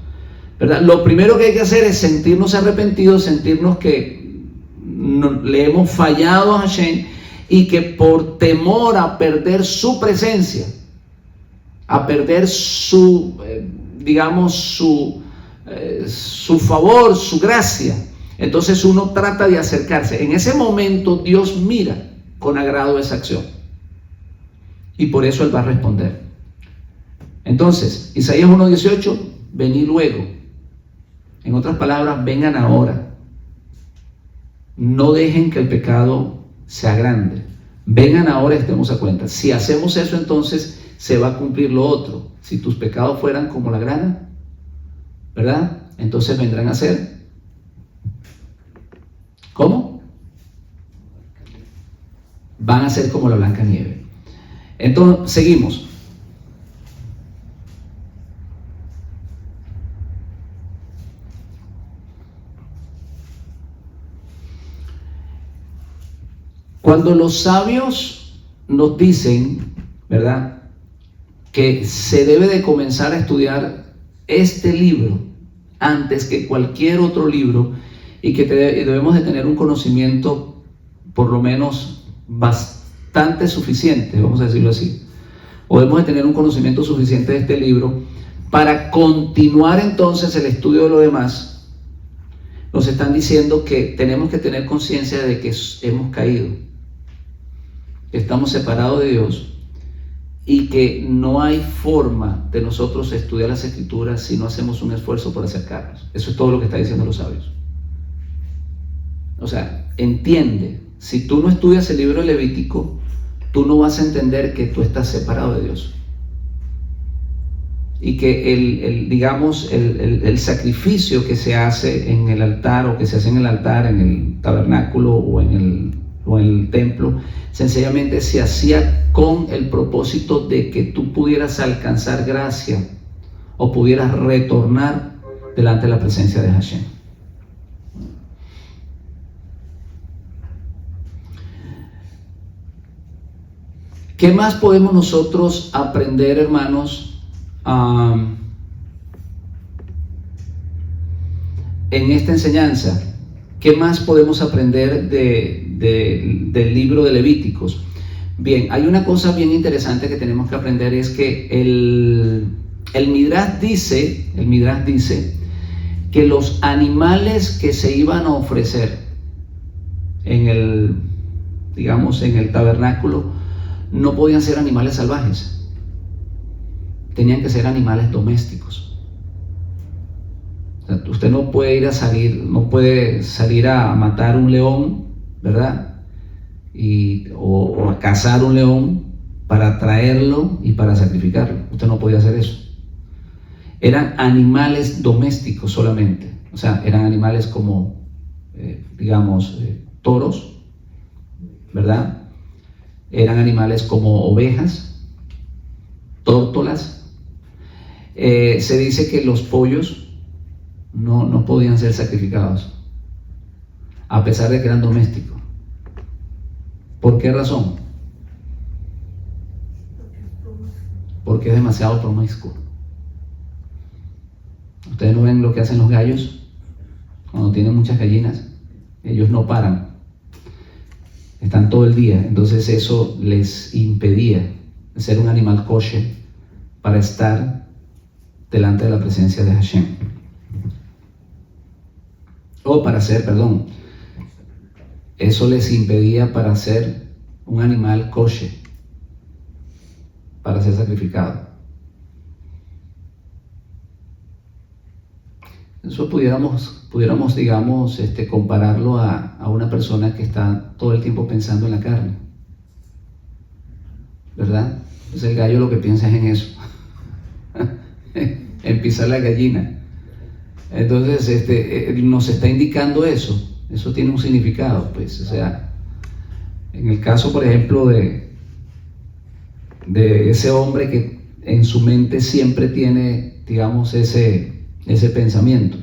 ¿verdad? Lo primero que hay que hacer es sentirnos arrepentidos, sentirnos que le hemos fallado a Hashem y que por temor a perder su presencia, a perder su, su favor, su gracia, entonces uno trata de acercarse. En ese momento Dios mira con agrado esa acción y por eso Él va a responder. Entonces, Isaías 1:18, venid luego. En otras palabras, vengan ahora. No dejen que el pecado sea grande. Vengan ahora y estemos a cuenta. Si hacemos eso, entonces se va a cumplir lo otro. Si tus pecados fueran como la grana, ¿verdad?, entonces vendrán a ser ¿cómo? Van a ser como la blanca nieve. Entonces, seguimos. Cuando los sabios nos dicen, ¿verdad?, que se debe de comenzar a estudiar este libro antes que cualquier otro libro y que debemos de tener un conocimiento por lo menos bastante suficiente, vamos a decirlo así, o debemos de tener un conocimiento suficiente de este libro para continuar entonces el estudio de lo demás. Nos están diciendo que tenemos que tener conciencia de que hemos caído, que estamos separados de Dios y que no hay forma de nosotros estudiar las Escrituras si no hacemos un esfuerzo por acercarnos. Eso es todo lo que están diciendo los sabios. O sea, entiende, si tú no estudias el libro de Levítico, tú no vas a entender que tú estás separado de Dios. Y que el sacrificio que se hace en el altar, o que se hace en el altar, en el tabernáculo o en el templo, sencillamente se hacía con el propósito de que tú pudieras alcanzar gracia o pudieras retornar delante de la presencia de Hashem. ¿Qué más podemos nosotros aprender, hermanos, en esta enseñanza? ¿Qué más podemos aprender del libro de Levíticos? Bien, hay una cosa bien interesante que tenemos que aprender, es que el Midrash dice que los animales que se iban a ofrecer en el tabernáculo no podían ser animales salvajes, tenían que ser animales domésticos. O sea, usted no puede salir a matar un león, ¿verdad?, o a cazar un león para traerlo y para sacrificarlo. Usted no podía hacer eso. Eran animales domésticos solamente. O sea, eran animales como, toros, ¿verdad? Eran animales como ovejas, tórtolas. Se dice que los pollos no podían ser sacrificados, a pesar de que eran domésticos. ¿Por qué razón? Porque es demasiado promiscuo. Ustedes no ven lo que hacen los gallos cuando tienen muchas gallinas. Ellos no paran, están todo el día. Entonces eso les impedía ser un animal kosher para estar delante de la presencia de Hashem, eso les impedía para ser un animal kosher, para ser sacrificado. Eso pudiéramos compararlo a una persona que está todo el tiempo pensando en la carne, ¿verdad? Entonces el gallo lo que piensa es en eso, en pisar la gallina. Entonces, nos está indicando eso. Eso tiene un significado, pues. O sea, en el caso, por ejemplo, de ese hombre que en su mente siempre tiene, digamos, ese pensamiento,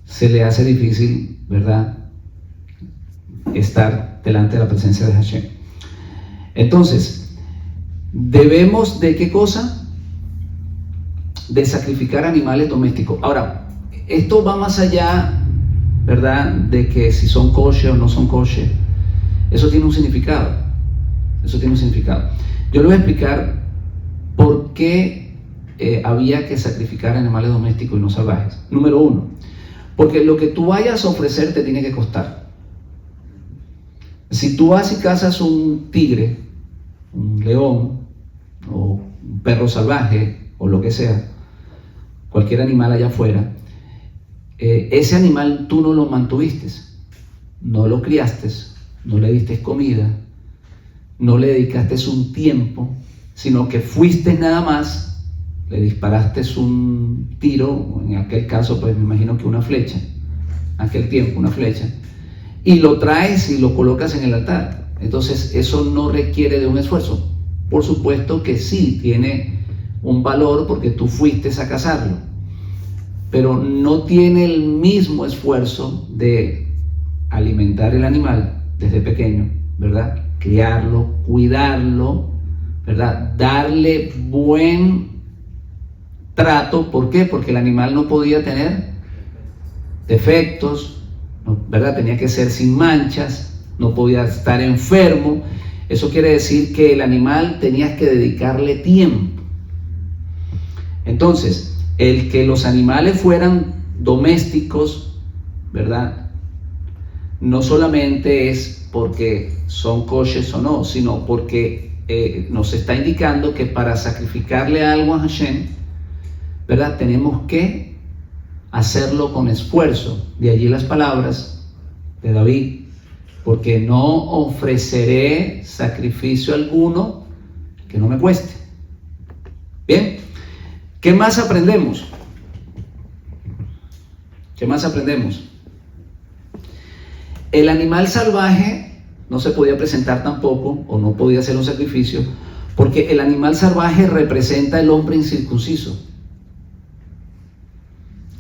se le hace difícil, ¿verdad?, estar delante de la presencia de Hashem. Entonces, debemos ¿de qué cosa? De sacrificar animales domésticos. Ahora, esto va más allá, ¿verdad?, de que si son kosher o no son kosher. Eso tiene un significado. Eso tiene un significado. Yo le voy a explicar por qué había que sacrificar animales domésticos y no salvajes. Número uno, porque lo que tú vayas a ofrecer te tiene que costar. Si tú vas y cazas un tigre, un león, o un perro salvaje, o lo que sea, cualquier animal allá afuera, ese animal tú no lo mantuviste, no lo criaste, no le diste comida, no le dedicaste un tiempo, sino que fuiste nada más, le disparaste un tiro, en aquel caso pues me imagino que una flecha, en aquel tiempo una flecha, y lo traes y lo colocas en el altar. Entonces eso no requiere de un esfuerzo. Por supuesto que sí tiene un valor porque tú fuiste a cazarlo, pero no tiene el mismo esfuerzo de alimentar el animal desde pequeño, ¿verdad? Criarlo, cuidarlo, ¿verdad? Darle buen trato. ¿Por qué? Porque el animal no podía tener defectos, ¿verdad? Tenía que ser sin manchas, no podía estar enfermo. Eso quiere decir que el animal tenías que dedicarle tiempo. Entonces, el que los animales fueran domésticos, ¿verdad?, no solamente es porque son kosher o no, sino porque nos está indicando que para sacrificarle algo a Hashem, ¿verdad?, tenemos que hacerlo con esfuerzo. De allí las palabras de David: porque no ofreceré sacrificio alguno que no me cueste. Bien, ¿qué más aprendemos? ¿Qué más aprendemos? El animal salvaje no se podía presentar tampoco, o no podía hacer un sacrificio, porque el animal salvaje representa el hombre incircunciso,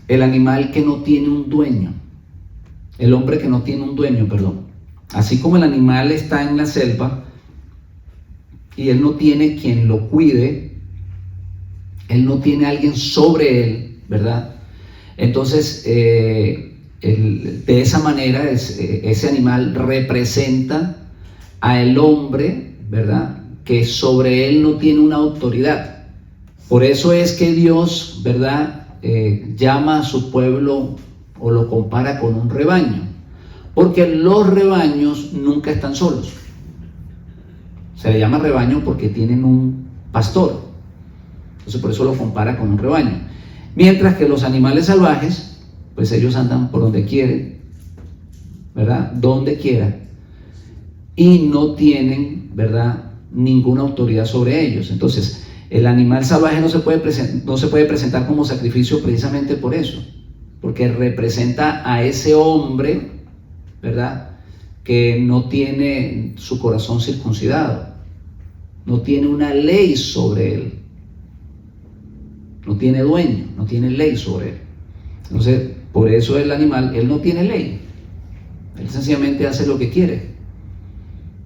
el animal que no tiene un dueño, el hombre que no tiene un dueño, perdón. Así como el animal está en la selva y él no tiene quien lo cuide, él no tiene alguien sobre él, ¿verdad? Entonces, de esa manera ese animal representa al hombre, ¿verdad?, que sobre él no tiene una autoridad. Por eso es que Dios, ¿verdad?, llama a su pueblo o lo compara con un rebaño, porque los rebaños nunca están solos. Se le llama rebaño porque tienen un pastor. Entonces por eso lo compara con un rebaño. Mientras que los animales salvajes, pues ellos andan por donde quieren, ¿verdad?, donde quiera, y no tienen, ¿verdad?, ninguna autoridad sobre ellos. Entonces el animal salvaje no se puede presentar como sacrificio precisamente por eso, porque representa a ese hombre, ¿verdad?, que no tiene su corazón circuncidado, no tiene una ley sobre él, no tiene dueño, no tiene ley sobre él. Entonces, por eso el animal, él no tiene ley, él sencillamente hace lo que quiere,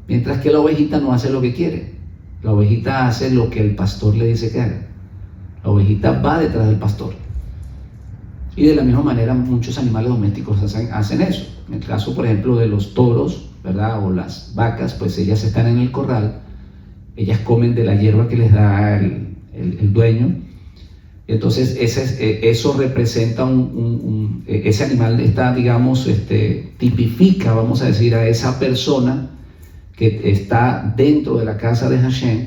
mientras que la ovejita no hace lo que quiere. La ovejita hace lo que el pastor le dice que haga. La ovejita va detrás del pastor. Y de la misma manera muchos animales domésticos hacen eso. En el caso, por ejemplo, de los toros, ¿verdad?, o las vacas, pues ellas están en el corral, ellas comen de la hierba que les da el dueño. Entonces eso representa ese animal está, digamos, tipifica, vamos a decir, a esa persona que está dentro de la casa de Hashem,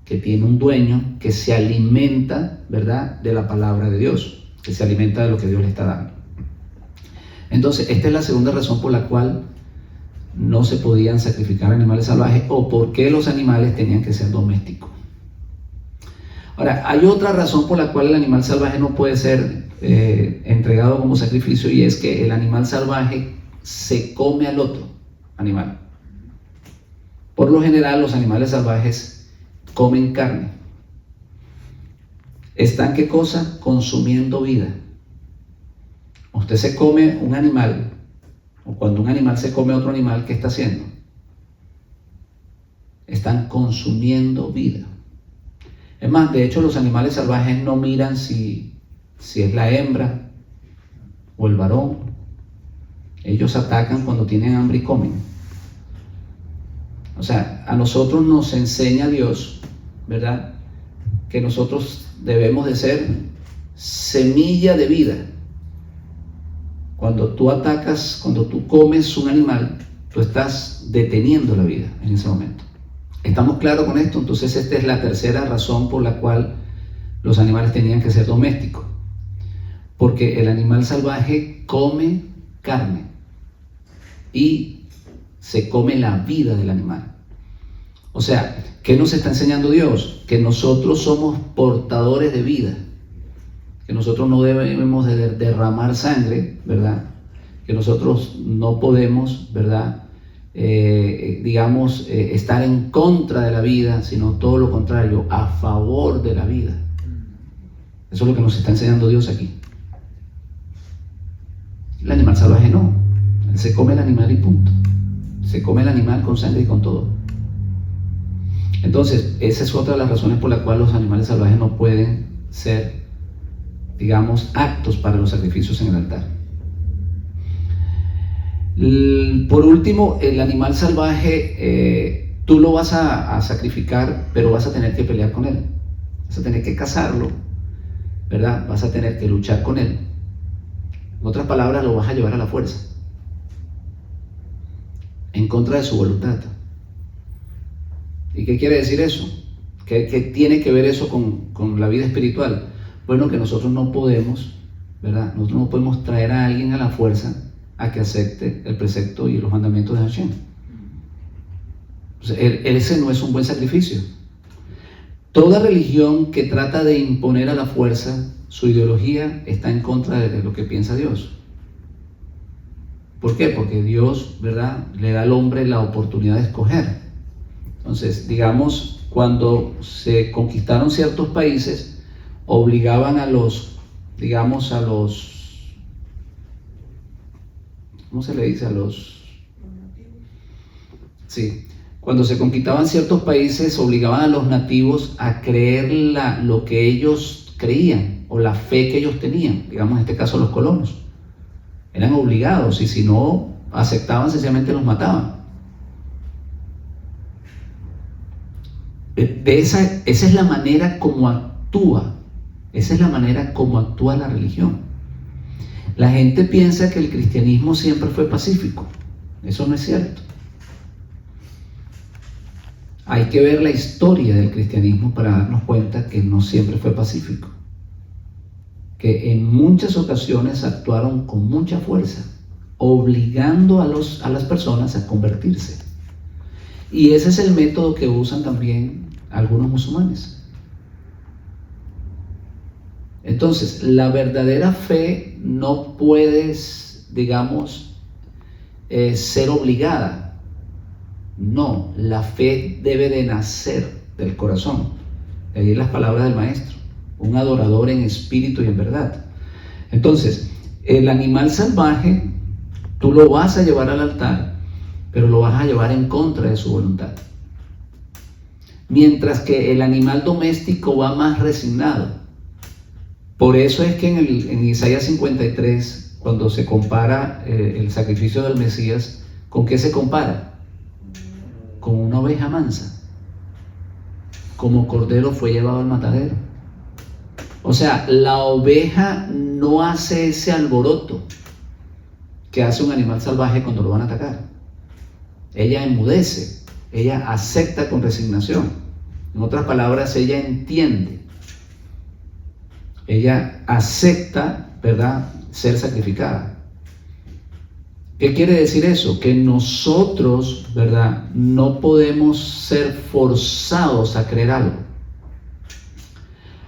que tiene un dueño, que se alimenta, ¿verdad?, de la palabra de Dios, que se alimenta de lo que Dios le está dando. Entonces esta es la segunda razón por la cual no se podían sacrificar animales salvajes, o por qué los animales tenían que ser domésticos. Ahora, hay otra razón por la cual el animal salvaje no puede ser entregado como sacrificio, y es que el animal salvaje se come al otro animal. Por lo general, los animales salvajes comen carne. ¿Están qué cosa? Consumiendo vida. Usted se come un animal, o cuando un animal se come a otro animal, ¿qué está haciendo? Están consumiendo vida. Es más, de hecho, los animales salvajes no miran si es la hembra o el varón. Ellos atacan cuando tienen hambre y comen. O sea, a nosotros nos enseña Dios, ¿verdad?, que nosotros debemos de ser semilla de vida. Cuando tú atacas, cuando tú comes un animal, tú estás deteniendo la vida en ese momento. ¿Estamos claros con esto? Entonces esta es la tercera razón por la cual los animales tenían que ser domésticos. Porque el animal salvaje come carne y se come la vida del animal. O sea, ¿qué nos está enseñando Dios? Que nosotros somos portadores de vida, que nosotros no debemos de derramar sangre, ¿verdad? Que nosotros no podemos, ¿verdad?, estar en contra de la vida, sino todo lo contrario, a favor de la vida. Eso es lo que nos está enseñando Dios aquí. El animal salvaje no, él se come el animal y punto. Se come el animal con sangre y con todo. Entonces, esa es otra de las razones por la cual los animales salvajes no pueden ser, digamos, aptos para los sacrificios en el altar. Por último, el animal salvaje, tú lo vas a sacrificar, pero vas a tener que pelear con él. Vas a tener que cazarlo, ¿verdad? Vas a tener que luchar con él. En otras palabras, lo vas a llevar a la fuerza, en contra de su voluntad. ¿Y qué quiere decir eso? ¿Qué tiene que ver eso con la vida espiritual? Bueno, que nosotros no podemos, ¿verdad? Nosotros no podemos traer a alguien a la fuerza a que acepte el precepto y los mandamientos de Hashem. O sea, ese no es un buen sacrificio. Toda religión que trata de imponer a la fuerza su ideología está en contra de lo que piensa Dios. ¿Por qué? Porque Dios, ¿verdad?, le da al hombre la oportunidad de escoger. Entonces, digamos, cuando se conquistaron ciertos países, obligaban a los, ¿cómo se le dice? Sí, cuando se conquistaban ciertos países, obligaban a los nativos a creer lo que ellos creían, o la fe que ellos tenían, digamos en este caso los colonos. Eran obligados, y si no aceptaban, sencillamente los mataban. Esa es la manera como actúa, la religión. La gente piensa que el cristianismo siempre fue pacífico. Eso no es cierto. Hay que ver la historia del cristianismo para darnos cuenta que no siempre fue pacífico, que en muchas ocasiones actuaron con mucha fuerza, obligando a las personas a convertirse. Y ese es el método que usan también algunos musulmanes. Entonces, la verdadera fe no puede, ser obligada. No, la fe debe de nacer del corazón. De ahí las palabras del maestro: un adorador en espíritu y en verdad. Entonces, el animal salvaje, tú lo vas a llevar al altar, pero lo vas a llevar en contra de su voluntad. Mientras que el animal doméstico va más resignado. Por eso es que en Isaías 53, cuando se compara el sacrificio del Mesías, ¿con qué se compara? Con una oveja mansa. Como cordero fue llevado al matadero. O sea, la oveja no hace ese alboroto que hace un animal salvaje cuando lo van a atacar. Ella enmudece, ella acepta con resignación. En otras palabras, ella entiende. Ella acepta, ¿verdad?, ser sacrificada. ¿Qué quiere decir eso? Que nosotros, ¿verdad?, no podemos ser forzados a creer algo.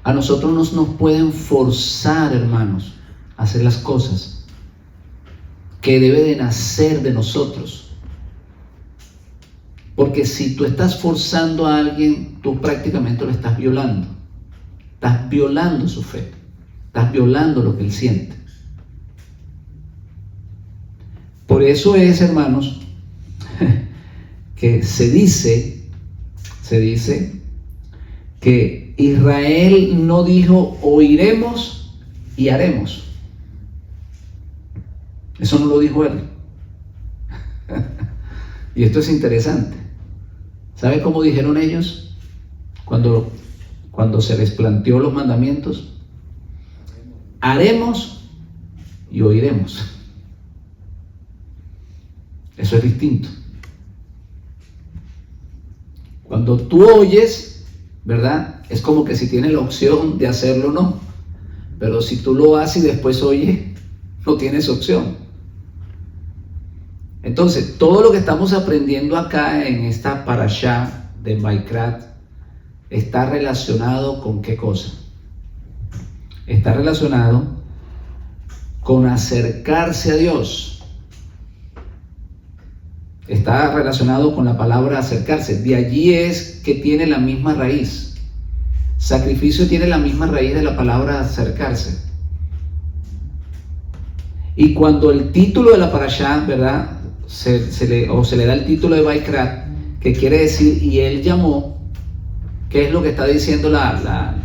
A nosotros no nos pueden forzar, hermanos, hacer las cosas que debe de nacer de nosotros. Porque si tú estás forzando a alguien, tú prácticamente lo estás violando. Estás violando su fe. Estás violando lo que él siente. Por eso es, hermanos, que se dice que Israel no dijo oiremos y haremos. Eso no lo dijo él. Y esto es interesante. ¿Sabe cómo dijeron ellos cuando se les planteó los mandamientos? Haremos y oiremos. Eso es distinto. Cuando tú oyes, ¿verdad? Es como que si tienes la opción de hacerlo o no. Pero si tú lo haces y después oyes, no tienes opción. Entonces, todo lo que estamos aprendiendo acá en esta parashá de Vaikrat está relacionado con ¿qué cosa? Está relacionado con acercarse a Dios. Está relacionado con la palabra acercarse. De allí es que tiene la misma raíz. Sacrificio tiene la misma raíz de la palabra acercarse. Y cuando el título de la parashá, ¿verdad? Se le da el título de Vaikrat, que quiere decir y él llamó. ¿Qué es lo que está diciendo la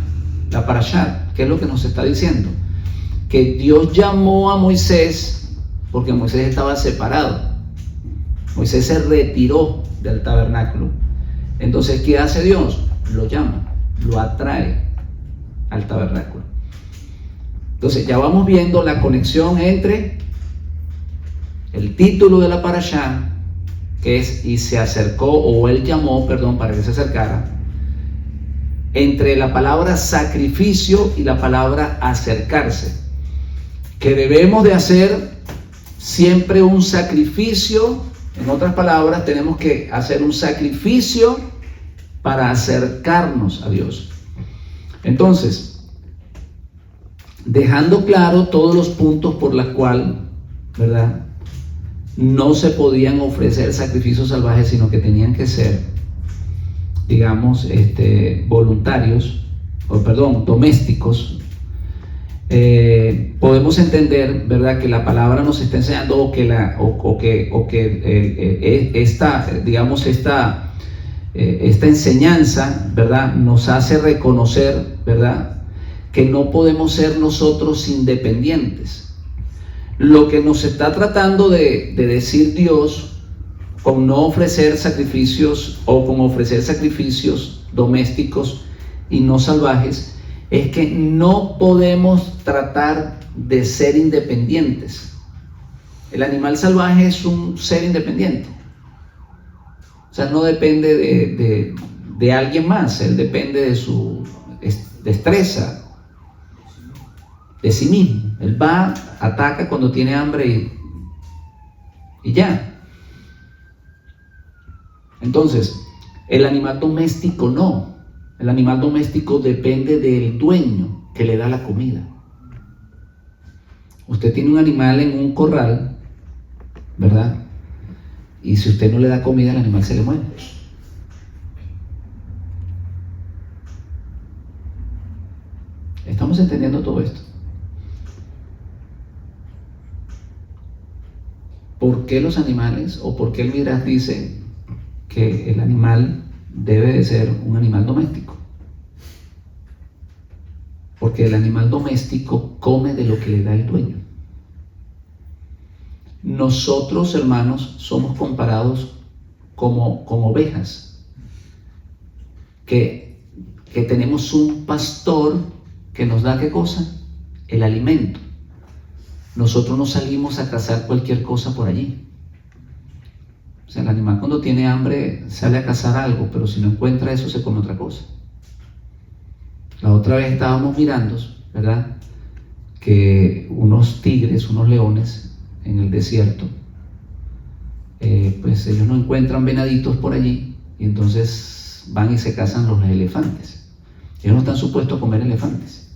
parashá? ¿Qué es lo que nos está diciendo? Que Dios llamó a Moisés porque Moisés estaba separado. Moisés se retiró del tabernáculo. Entonces, ¿qué hace Dios? Lo llama, lo atrae al tabernáculo. Entonces, ya vamos viendo la conexión entre el título de la parashá, que es y se acercó, o él llamó, perdón, para que se acercara, entre la palabra sacrificio y la palabra acercarse, que debemos de hacer siempre un sacrificio. En otras palabras, tenemos que hacer un sacrificio para acercarnos a Dios. Entonces, dejando claro todos los puntos por los cuales, ¿verdad?, no se podían ofrecer sacrificios salvajes, sino que tenían que ser, digamos, domésticos. Podemos entender, ¿verdad?, que la palabra nos está enseñando esta enseñanza, ¿verdad?, nos hace reconocer, ¿verdad?, que no podemos ser nosotros independientes. Lo que nos está tratando de decir Dios con no ofrecer sacrificios o con ofrecer sacrificios domésticos y no salvajes es que no podemos tratar de ser independientes. El animal salvaje es un ser independiente. O sea, no depende de alguien más, él depende de su destreza, de sí mismo. Él va, ataca cuando tiene hambre y ya. Entonces, el animal doméstico no. El animal doméstico depende del dueño que le da la comida. Usted tiene un animal en un corral, ¿verdad? Y si usted no le da comida, el animal se le muere. ¿Estamos entendiendo todo esto? ¿Por qué los animales, o por qué el Midrash dice que el animal debe de ser un animal doméstico? Porque el animal doméstico come de lo que le da el dueño. Nosotros, hermanos, somos comparados con ovejas, que tenemos un pastor que nos da ¿qué cosa? El alimento. Nosotros no salimos a cazar cualquier cosa por allí. O sea, el animal cuando tiene hambre sale a cazar algo, pero si no encuentra eso se come otra cosa. La otra vez estábamos mirando, ¿verdad?, que unos tigres, unos leones en el desierto, pues ellos no encuentran venaditos por allí y entonces van y se cazan los elefantes. Ellos no están supuestos a comer elefantes,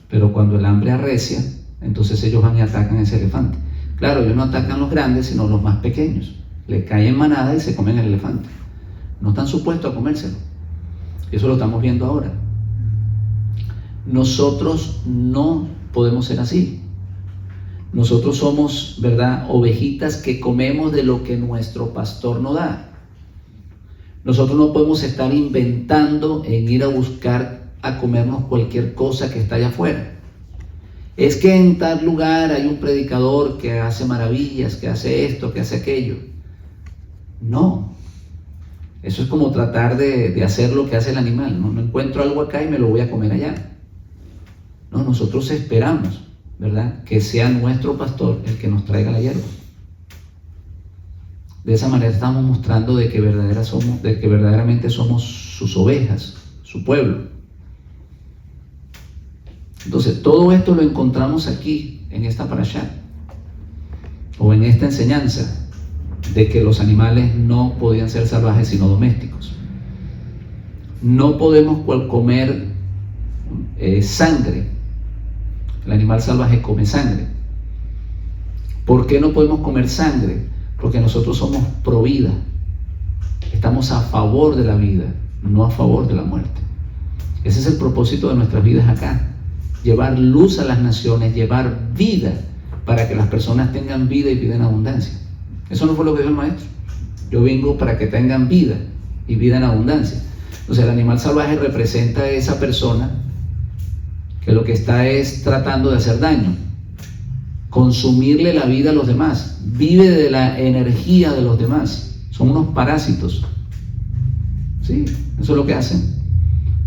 pero cuando el hambre arrecia, Entonces ellos van y atacan a ese elefante. Claro, ellos no atacan los grandes, sino los más pequeños. Le caen en manada y se comen el elefante. No están supuestos a comérselo. Eso lo estamos viendo ahora. Nosotros no podemos ser así. Nosotros somos, ¿verdad?, ovejitas que comemos de lo que nuestro pastor nos da. Nosotros no podemos estar inventando en ir a buscar a comernos cualquier cosa que está allá afuera. Es que en tal lugar hay un predicador que hace maravillas, que hace esto, que hace aquello. No. Eso es como tratar de hacer lo que hace el animal. No encuentro algo acá y me lo voy a comer allá. No, nosotros esperamos, ¿verdad?, que sea nuestro pastor el que nos traiga la hierba. De esa manera estamos mostrando de que verdaderamente somos sus ovejas, su pueblo. Entonces, todo esto lo encontramos aquí, en esta parashá, o en esta enseñanza, de que los animales no podían ser salvajes sino domésticos. No podemos comer sangre. El animal salvaje come sangre. ¿Por qué no podemos comer sangre? Porque nosotros somos pro vida. Estamos a favor de la vida, no a favor de la muerte. Ese es el propósito de nuestras vidas acá. Llevar luz a las naciones, llevar vida para que las personas tengan vida y vida en abundancia. Eso no fue lo que dijo el maestro. Yo vengo para que tengan vida y vida en abundancia. Entonces el animal salvaje representa a esa persona que lo que está es tratando de hacer daño, consumirle la vida a los demás, vive de la energía de los demás. Son unos parásitos. Sí, eso es lo que hacen.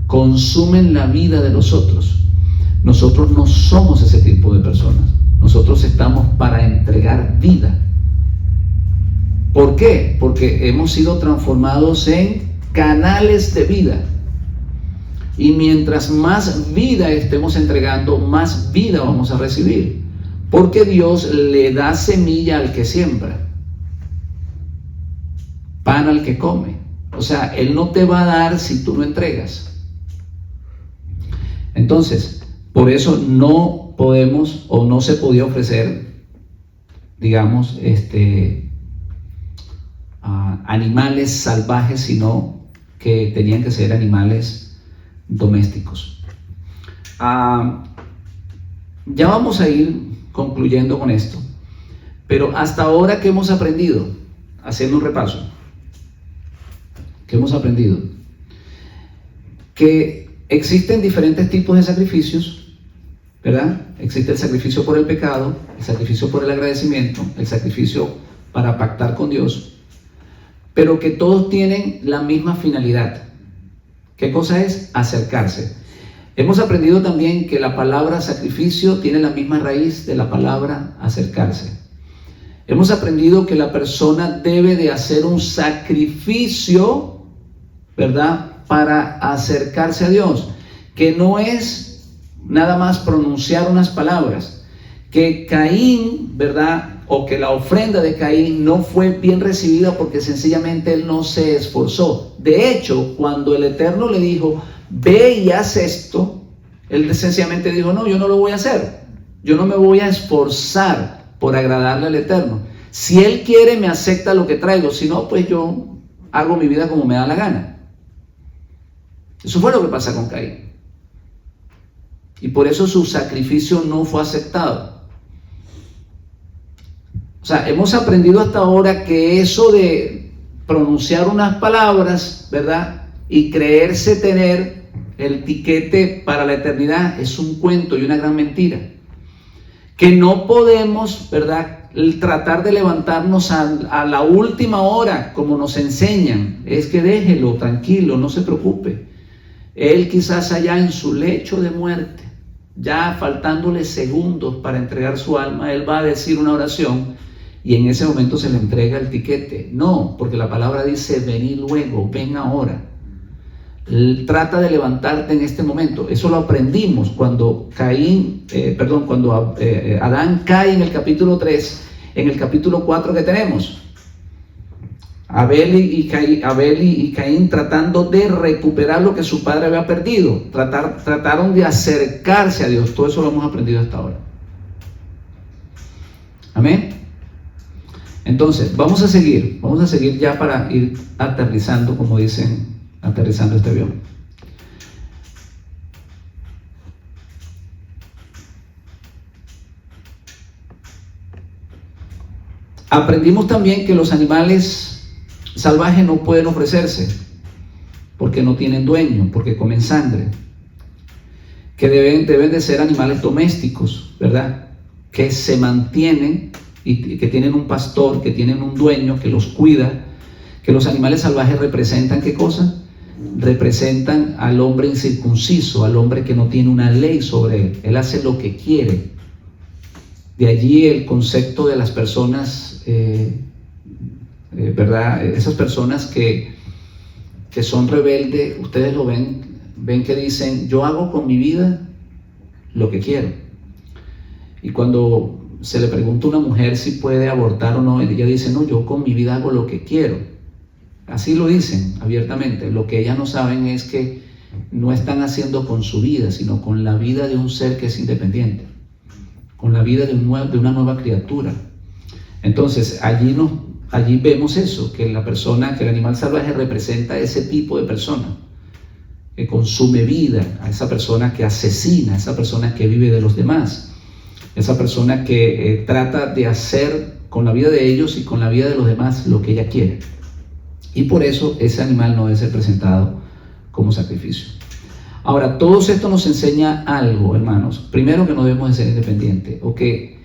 Consumen la vida de los otros. Nosotros no somos ese tipo de personas. Nosotros estamos para entregar vida. ¿Por qué? Porque hemos sido transformados en canales de vida. Y mientras más vida estemos entregando, más vida vamos a recibir. Porque Dios le da semilla al que siembra, pan al que come. O sea, Él no te va a dar si tú no entregas. Entonces, por eso no podemos o no se podía ofrecer, digamos, animales salvajes, sino que tenían que ser animales domésticos. Ya vamos a ir concluyendo con esto, pero hasta ahora, ¿qué hemos aprendido? Haciendo un repaso, ¿qué hemos aprendido? Que existen diferentes tipos de sacrificios, ¿verdad? Existe el sacrificio por el pecado, el sacrificio por el agradecimiento, el sacrificio para pactar con Dios, pero que todos tienen la misma finalidad. ¿Qué cosa es? Acercarse. Hemos aprendido también que la palabra sacrificio tiene la misma raíz de la palabra acercarse. Hemos aprendido que la persona debe de hacer un sacrificio, ¿verdad?, para acercarse a Dios, que no es nada más pronunciar unas palabras, que Caín, ¿verdad?, o que la ofrenda de Caín no fue bien recibida porque sencillamente él no se esforzó. De hecho, cuando el Eterno le dijo, ve y haz esto, él sencillamente dijo, no, yo no lo voy a hacer. Yo no me voy a esforzar por agradarle al Eterno. Si Él quiere, me acepta lo que traigo. Si no, pues yo hago mi vida como me da la gana. Eso fue lo que pasa con Caín. Y por eso su sacrificio no fue aceptado. O sea, hemos aprendido hasta ahora que eso de pronunciar unas palabras, ¿verdad?, y creerse tener el tiquete para la eternidad es un cuento y una gran mentira. Que no podemos, ¿verdad?, tratar de levantarnos a la última hora como nos enseñan. Es que déjelo tranquilo, no se preocupe. Él quizás allá en su lecho de muerte, ya faltándole segundos para entregar su alma, él va a decir una oración y en ese momento se le entrega el tiquete. No, porque la palabra dice, vení luego, ven ahora. Trata de levantarte en este momento. Eso lo aprendimos cuando Adán cae en el capítulo 3, en el capítulo 4 que tenemos. Abel y Caín tratando de recuperar lo que su padre había perdido. Trataron de acercarse a Dios. Todo eso lo hemos aprendido hasta ahora. Amén. Entonces, vamos a seguir ya para ir aterrizando, como dicen, aterrizando este avión. Aprendimos también que los animales salvajes no pueden ofrecerse porque no tienen dueño, porque comen sangre, que deben de ser animales domésticos, ¿verdad? Que se mantienen y que tienen un pastor, que tienen un dueño que los cuida, que los animales salvajes representan ¿qué cosa? Representan al hombre incircunciso, al hombre que no tiene una ley sobre él. Él hace lo que quiere. De allí el concepto de las personas, ¿verdad? Esas personas que son rebeldes, ustedes lo ven que dicen, yo hago con mi vida lo que quiero. Y cuando se le pregunta a una mujer si puede abortar o no, ella dice, no, yo con mi vida hago lo que quiero. Así lo dicen abiertamente. Lo que ellas no saben es que no están haciendo con su vida, sino con la vida de un ser que es independiente, con la vida de una nueva criatura. Entonces allí vemos eso, que el animal salvaje representa a ese tipo de persona que consume vida, a esa persona que asesina, a esa persona que vive de los demás, esa persona que trata de hacer con la vida de ellos y con la vida de los demás lo que ella quiere. Y por eso ese animal no debe ser presentado como sacrificio. Ahora, todo esto nos enseña algo, hermanos. Primero, que no debemos de ser independientes, o que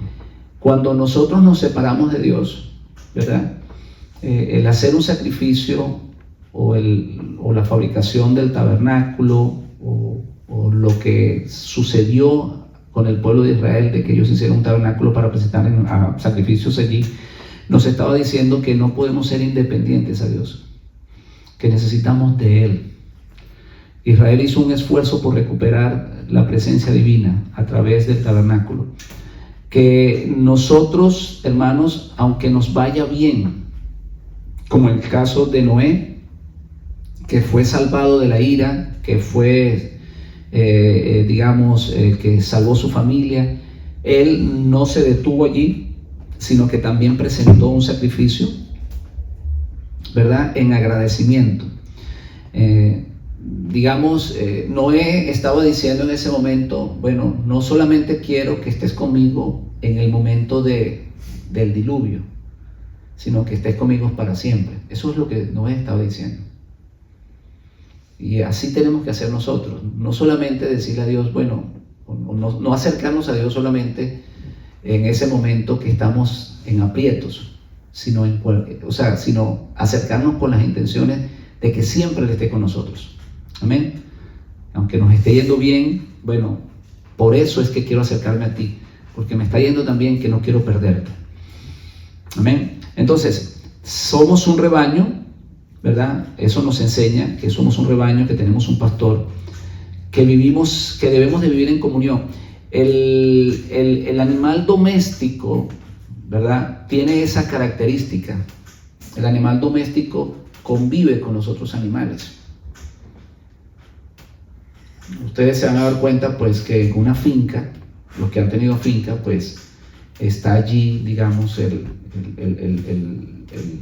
cuando nosotros nos separamos de Dios, ¿verdad? El hacer un sacrificio o la fabricación del tabernáculo o lo que sucedió con el pueblo de Israel, de que ellos hicieron un tabernáculo para presentar sacrificios allí, nos estaba diciendo que no podemos ser independientes a Dios, que necesitamos de Él. Israel hizo un esfuerzo por recuperar la presencia divina a través del tabernáculo. Que nosotros, hermanos, aunque nos vaya bien, como en el caso de Noé, que fue salvado de la ira, que fue, que salvó su familia, él no se detuvo allí, sino que también presentó un sacrificio, ¿verdad?, en agradecimiento. Noé estaba diciendo en ese momento, bueno, no solamente quiero que estés conmigo en el momento del diluvio, sino que estés conmigo para siempre. Eso es lo que Noé estaba diciendo. Y así tenemos que hacer nosotros, no solamente decirle a Dios, bueno, no acercarnos a Dios solamente en ese momento que estamos en aprietos, sino acercarnos con las intenciones de que siempre Él esté con nosotros. Amén. Aunque nos esté yendo bien, bueno, por eso es que quiero acercarme a ti, porque me está yendo tan bien que no quiero perderte. Amén. Entonces, somos un rebaño, ¿verdad? Eso nos enseña que somos un rebaño, que tenemos un pastor, que debemos de vivir en comunión. El animal doméstico, ¿verdad?, tiene esa característica. El animal doméstico convive con los otros animales. Ustedes se van a dar cuenta, pues, que en una finca, los que han tenido finca, pues, está allí, digamos,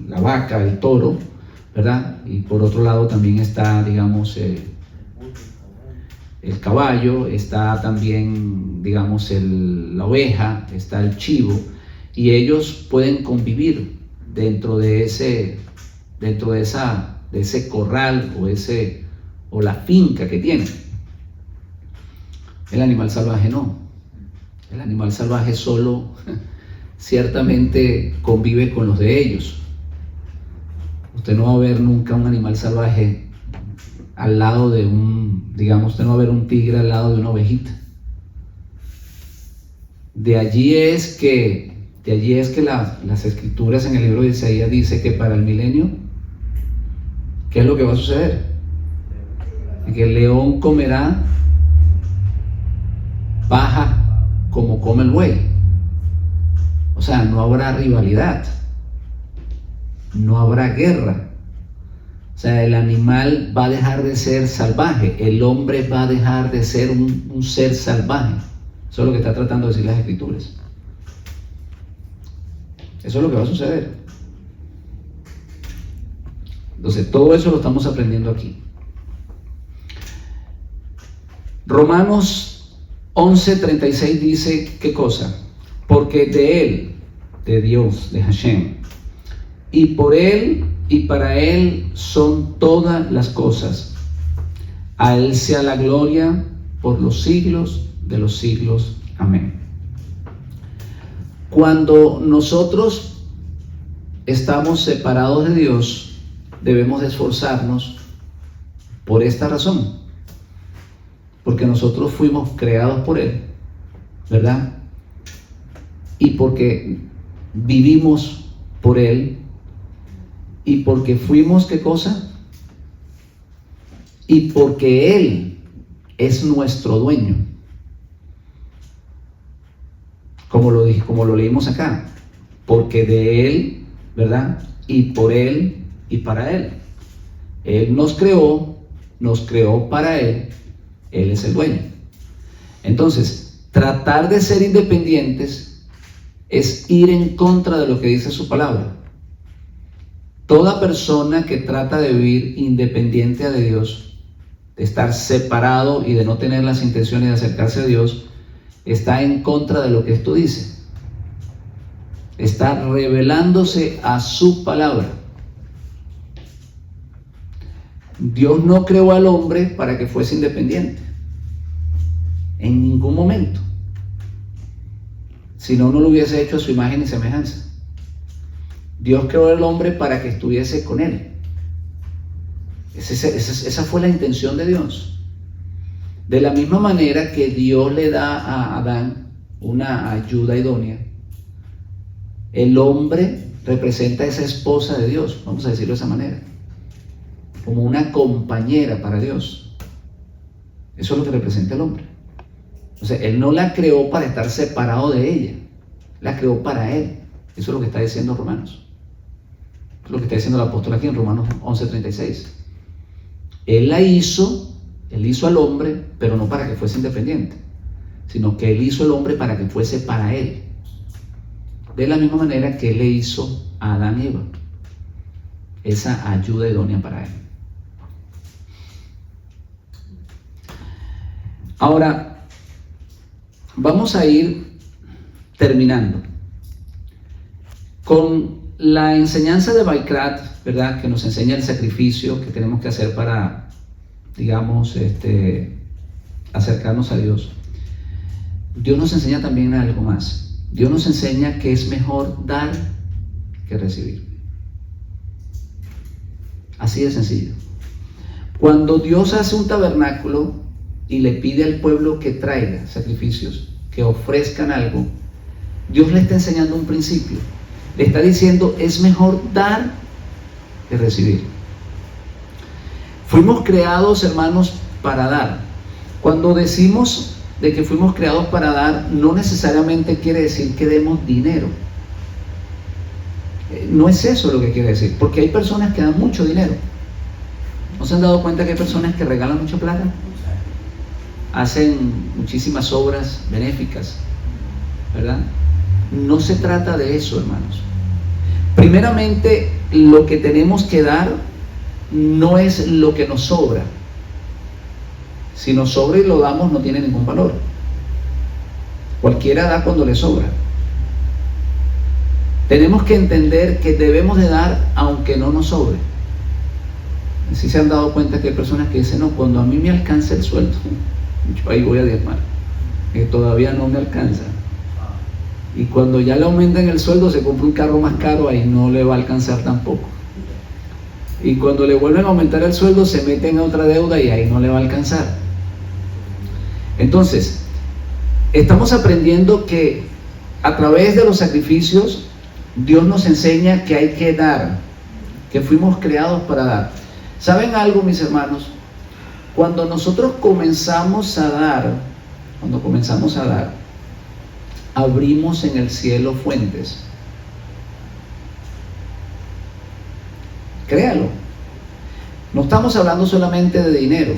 la vaca, el toro, ¿verdad? Y por otro lado también está, digamos, el caballo, está también, digamos, la oveja, está el chivo, y ellos pueden convivir dentro de ese corral o la finca que tienen. El animal salvaje no. El animal salvaje solo ciertamente convive con los de ellos. Usted no va a ver nunca un animal salvaje al lado de usted no va a ver un tigre al lado de una ovejita. De allí es que las escrituras en el libro de Isaías dice que para el milenio, ¿qué es lo que va a suceder? Que el león comerá paja como come el buey. O sea, no habrá rivalidad, no habrá guerra. O sea, el animal va a dejar de ser salvaje, el hombre va a dejar de ser un ser salvaje. Eso es lo que está tratando de decir las escrituras. Eso es lo que va a suceder. Entonces, todo eso lo estamos aprendiendo aquí. Romanos 11:36 dice, ¿qué cosa? Porque de Él, de Dios, de Hashem, y por Él y para Él son todas las cosas. A Él sea la gloria por los siglos de los siglos. Amén. Cuando nosotros estamos separados de Dios, debemos esforzarnos por esta razón. Porque nosotros fuimos creados por Él, ¿verdad? Y porque vivimos por Él. Y porque fuimos, ¿qué cosa? Y porque Él es nuestro dueño. Como lo leímos acá. Porque de Él, ¿verdad? Y por Él y para Él. Él nos creó para Él. Él es el dueño. Entonces, tratar de ser independientes es ir en contra de lo que dice su palabra. Toda persona que trata de vivir independiente de Dios, de estar separado y de no tener las intenciones de acercarse a Dios, está en contra de lo que esto dice. Está rebelándose a su palabra. Dios no creó al hombre para que fuese independiente. En ningún momento. Si no, no lo hubiese hecho a su imagen y semejanza. Dios creó al hombre para que estuviese con Él. Esa fue la intención de Dios. De la misma manera que Dios le da a Adán una ayuda idónea, el hombre representa a esa esposa de Dios, vamos a decirlo de esa manera, como una compañera para Dios. Eso es lo que representa el hombre. O sea, Él no la creó para estar separado de ella, la creó para Él. Eso es lo que está diciendo Romanos. Eso es lo que está diciendo el apóstol aquí en Romanos 11:36. Él hizo al hombre, pero no para que fuese independiente, sino que Él hizo al hombre para que fuese para Él. De la misma manera que Él le hizo a Adán y Eva, esa ayuda idónea para Él. Ahora, vamos a ir terminando con la enseñanza de Vaikrat, ¿verdad? Que nos enseña el sacrificio que tenemos que hacer para, digamos, acercarnos a Dios. Dios nos enseña también algo más. Dios nos enseña que es mejor dar que recibir. Así de sencillo. Cuando Dios hace un tabernáculo y le pide al pueblo que traiga sacrificios, que ofrezcan algo, Dios le está enseñando un principio. Le está diciendo, es mejor dar que recibir. Fuimos creados, hermanos, para dar. Cuando decimos de que fuimos creados para dar, no necesariamente quiere decir que demos dinero. No es eso lo que quiere decir, porque hay personas que dan mucho dinero. ¿No se han dado cuenta que hay personas que regalan mucha plata? Hacen muchísimas obras benéficas, ¿verdad? No se trata de eso, hermanos. Primeramente, lo que tenemos que dar no es lo que nos sobra. Si nos sobra y lo damos, no tiene ningún valor. Cualquiera da cuando le sobra. Tenemos que entender que debemos de dar aunque no nos sobre. Si se han dado cuenta que hay personas que dicen, no, cuando a mí me alcanza el sueldo, yo ahí voy a diezmar, que todavía no me alcanza. Y cuando ya le aumentan el sueldo, se compra un carro más caro, ahí no le va a alcanzar tampoco. Y cuando le vuelven a aumentar el sueldo, se meten a otra deuda y ahí no le va a alcanzar. Entonces, estamos aprendiendo que a través de los sacrificios, Dios nos enseña que hay que dar, que fuimos creados para dar. ¿Saben algo, mis hermanos? Cuando nosotros comenzamos a dar, abrimos en el cielo fuentes. Créalo. No estamos hablando solamente de dinero.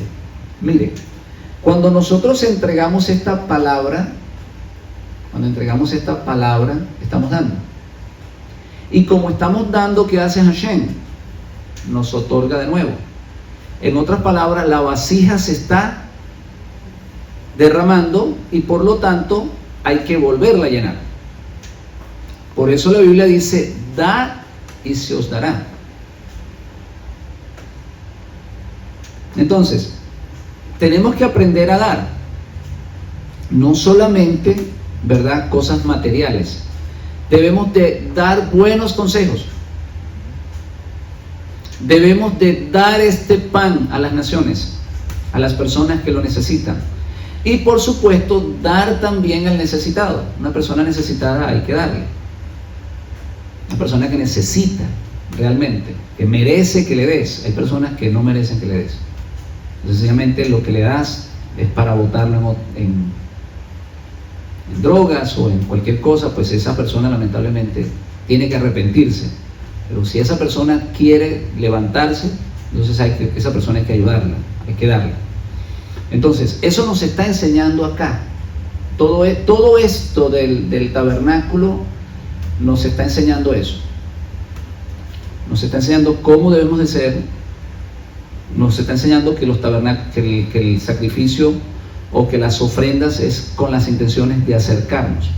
Mire, cuando nosotros entregamos esta palabra, estamos dando. Y como estamos dando, ¿qué hace Hashem? Nos otorga de nuevo. En otras palabras, la vasija se está derramando y por lo tanto hay que volverla a llenar. Por eso la Biblia dice, da y se os dará. Entonces, tenemos que aprender a dar, no solamente, ¿verdad?, cosas materiales. Debemos de dar buenos consejos. Debemos de dar este pan a las naciones, a las personas que lo necesitan. Y por supuesto, dar también al necesitado. Una persona necesitada hay que darle. Una persona que necesita realmente, que merece que le des. Hay personas que no merecen que le des. Sencillamente lo que le das es para botarlo en drogas o en cualquier cosa, pues esa persona lamentablemente tiene que arrepentirse. Pero si esa persona quiere levantarse, entonces esa persona hay que ayudarla, hay que darle. Entonces, eso nos está enseñando acá. Todo esto del tabernáculo nos está enseñando eso. Nos está enseñando cómo debemos de ser. Nos está enseñando que el sacrificio o que las ofrendas es con las intenciones de acercarnos.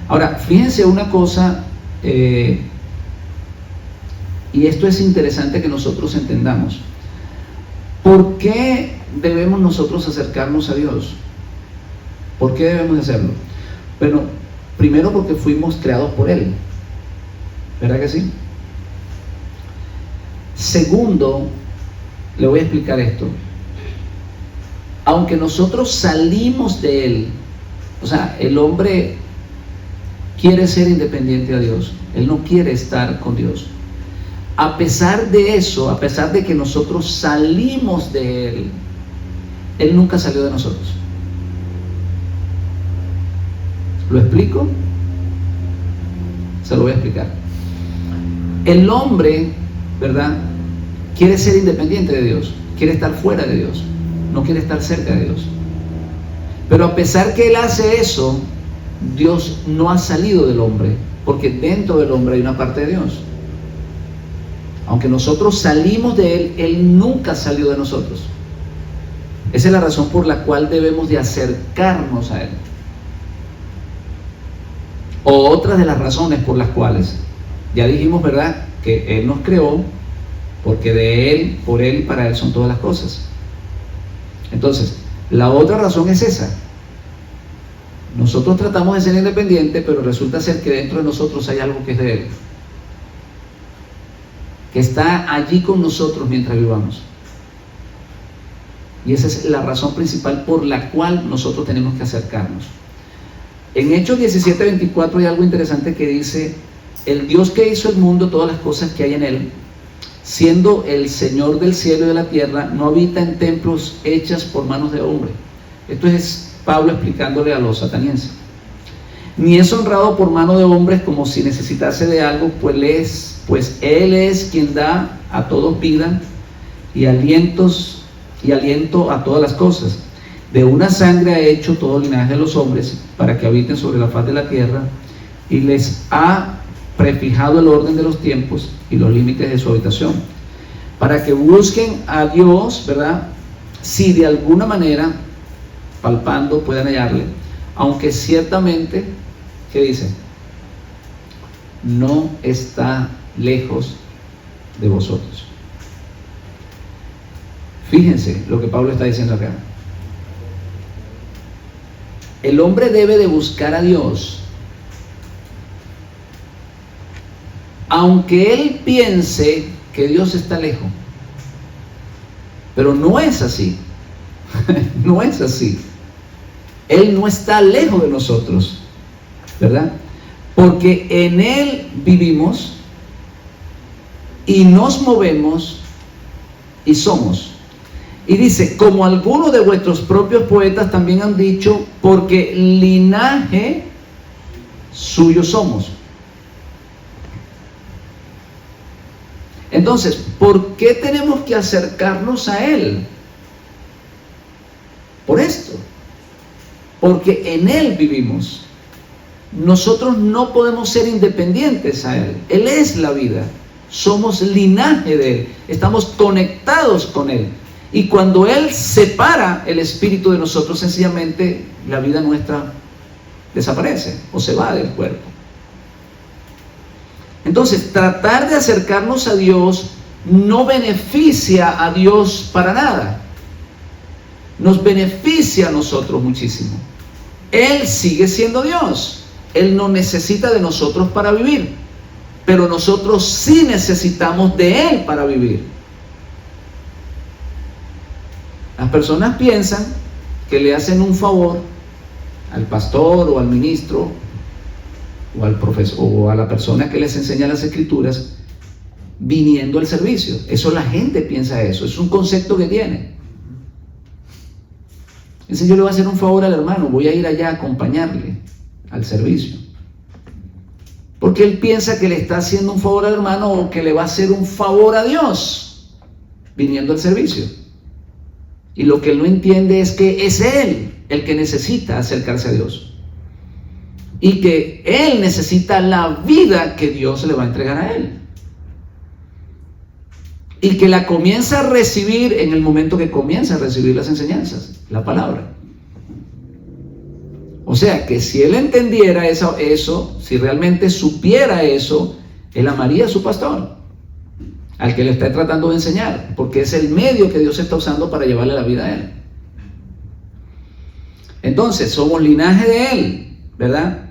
Ahora, fíjense una cosa, y esto es interesante que nosotros entendamos. ¿Por qué debemos nosotros acercarnos a Dios? ¿Por qué debemos hacerlo? Bueno, primero porque fuimos creados por Él, ¿verdad que sí? Segundo, le voy a explicar esto. Aunque nosotros salimos de Él, o sea, el hombre quiere ser independiente a Dios, él no quiere estar con Dios. A pesar de eso, a pesar de que nosotros salimos de Él, Él nunca salió de nosotros. ¿Lo explico? Se lo voy a explicar. El hombre, ¿verdad?, quiere ser independiente de Dios, quiere estar fuera de Dios, no quiere estar cerca de Dios. Pero a pesar que él hace eso, Dios no ha salido del hombre, porque dentro del hombre hay una parte de Dios. Aunque nosotros salimos de Él, Él nunca salió de nosotros. Esa es la razón por la cual debemos de acercarnos a Él. O otras de las razones por las cuales, ya dijimos, ¿verdad?, que Él nos creó, porque de Él, por Él y para Él son todas las cosas. Entonces, la otra razón es esa. Nosotros tratamos de ser independientes, pero resulta ser que dentro de nosotros hay algo que es de Él, que está allí con nosotros mientras vivamos. Y esa es la razón principal por la cual nosotros tenemos que acercarnos. En Hechos 17:24 hay algo interesante que dice: el Dios que hizo el mundo, todas las cosas que hay en él, siendo el Señor del cielo y de la tierra, no habita en templos hechas por manos de hombre. Esto es Pablo explicándole a los atenienses. Ni es honrado por mano de hombres como si necesitase de algo, pues Él es quien da a todos vida y aliento a todas las cosas. De una sangre ha hecho todo linaje de los hombres para que habiten sobre la faz de la tierra, y les ha prefijado el orden de los tiempos y los límites de su habitación, para que busquen a Dios, ¿verdad?, si de alguna manera, palpando, puedan hallarle, aunque ciertamente, ¿qué dice?, no está lejos de vosotros. Fíjense lo que Pablo está diciendo acá. El hombre debe de buscar a Dios, aunque él piense que Dios está lejos. Pero no es así. No es así. Él no está lejos de nosotros, ¿verdad? Porque en Él vivimos y nos movemos y somos. Y dice, como algunos de vuestros propios poetas también han dicho, porque linaje suyo somos. Entonces, ¿por qué tenemos que acercarnos a Él? Por esto. Porque en Él vivimos nosotros no podemos ser independientes a Él. Él es la vida. Somos linaje de Él. Estamos conectados con Él. Y cuando Él separa el espíritu de nosotros, sencillamente la vida nuestra desaparece o se va del cuerpo. Entonces, tratar de acercarnos a Dios no beneficia a Dios para nada. Nos beneficia a nosotros muchísimo. Él sigue siendo Dios. Él no necesita de nosotros para vivir, pero nosotros sí necesitamos de Él para vivir. Las personas piensan que le hacen un favor al pastor o al ministro o al profesor o a la persona que les enseña las escrituras viniendo al servicio. Eso, la gente piensa eso, es un concepto que tiene. Dice, yo le voy a hacer un favor al hermano, voy a ir allá a acompañarle al servicio. Porque él piensa que le está haciendo un favor al hermano o que le va a hacer un favor a Dios viniendo al servicio. Y lo que él no entiende es que es él el que necesita acercarse a Dios. Y que él necesita la vida que Dios le va a entregar a él. Y que la comienza a recibir en el momento que comienza a recibir las enseñanzas, la palabra. O sea, que si él entendiera eso, si realmente supiera eso, él amaría a su pastor, al que le está tratando de enseñar, porque es el medio que Dios está usando para llevarle la vida a él. Entonces, somos linaje de Él, ¿verdad?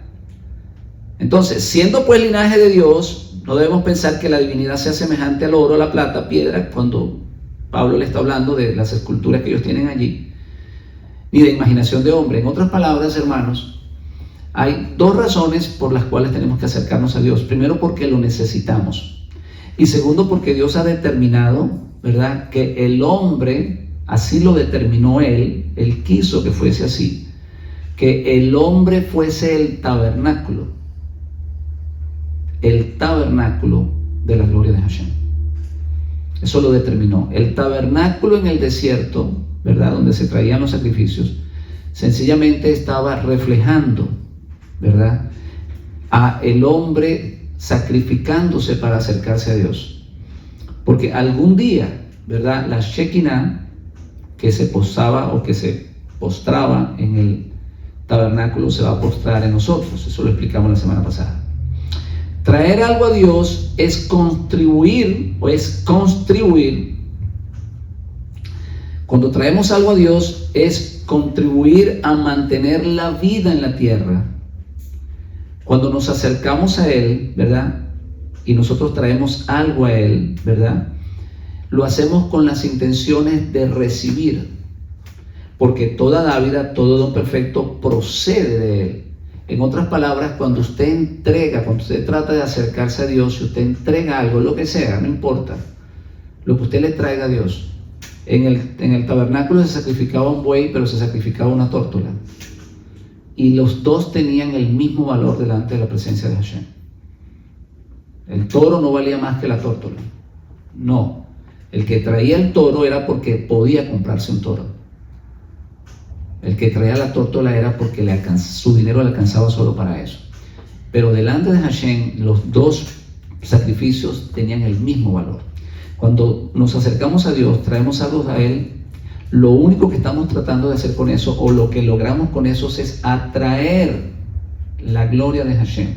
Entonces, siendo pues linaje de Dios, no debemos pensar que la divinidad sea semejante al oro, a la plata, piedra, cuando Pablo le está hablando de las esculturas que ellos tienen allí, ni de imaginación de hombre. En otras palabras, hermanos, hay dos razones por las cuales tenemos que acercarnos a Dios. Primero, porque lo necesitamos. Y segundo, porque Dios ha determinado, ¿verdad?, que el hombre, así lo determinó Él quiso que fuese así, que el hombre fuese el tabernáculo de la gloria de Hashem. Eso lo determinó. El tabernáculo en el desierto, ¿verdad?, donde se traían los sacrificios, sencillamente estaba reflejando, ¿verdad?, a el hombre sacrificándose para acercarse a Dios. Porque algún día, ¿verdad?, la Shekinah, que se posaba o que se postraba en el tabernáculo, se va a postrar en nosotros. Eso lo explicamos la semana pasada. Traer algo a Dios es contribuir. Cuando traemos algo a Dios es contribuir a mantener la vida en la tierra. Cuando nos acercamos a Él, ¿verdad?, y nosotros traemos algo a Él, ¿verdad?, lo hacemos con las intenciones de recibir, porque toda dádiva, todo don perfecto procede de Él. En otras palabras, cuando usted entrega, cuando usted trata de acercarse a Dios, si usted entrega algo, lo que sea, no importa, lo que usted le traiga a Dios. En el tabernáculo se sacrificaba un buey, pero se sacrificaba una tórtola. Y los dos tenían el mismo valor delante de la presencia de Hashem. El toro no valía más que la tórtola. No. El que traía el toro era porque podía comprarse un toro. El que traía la tórtola era porque su dinero le alcanzaba solo para eso. Pero delante de Hashem, los dos sacrificios tenían el mismo valor. Cuando nos acercamos a Dios, traemos algo a Él, lo único que estamos tratando de hacer con eso, o lo que logramos con eso, es atraer la gloria de Hashem.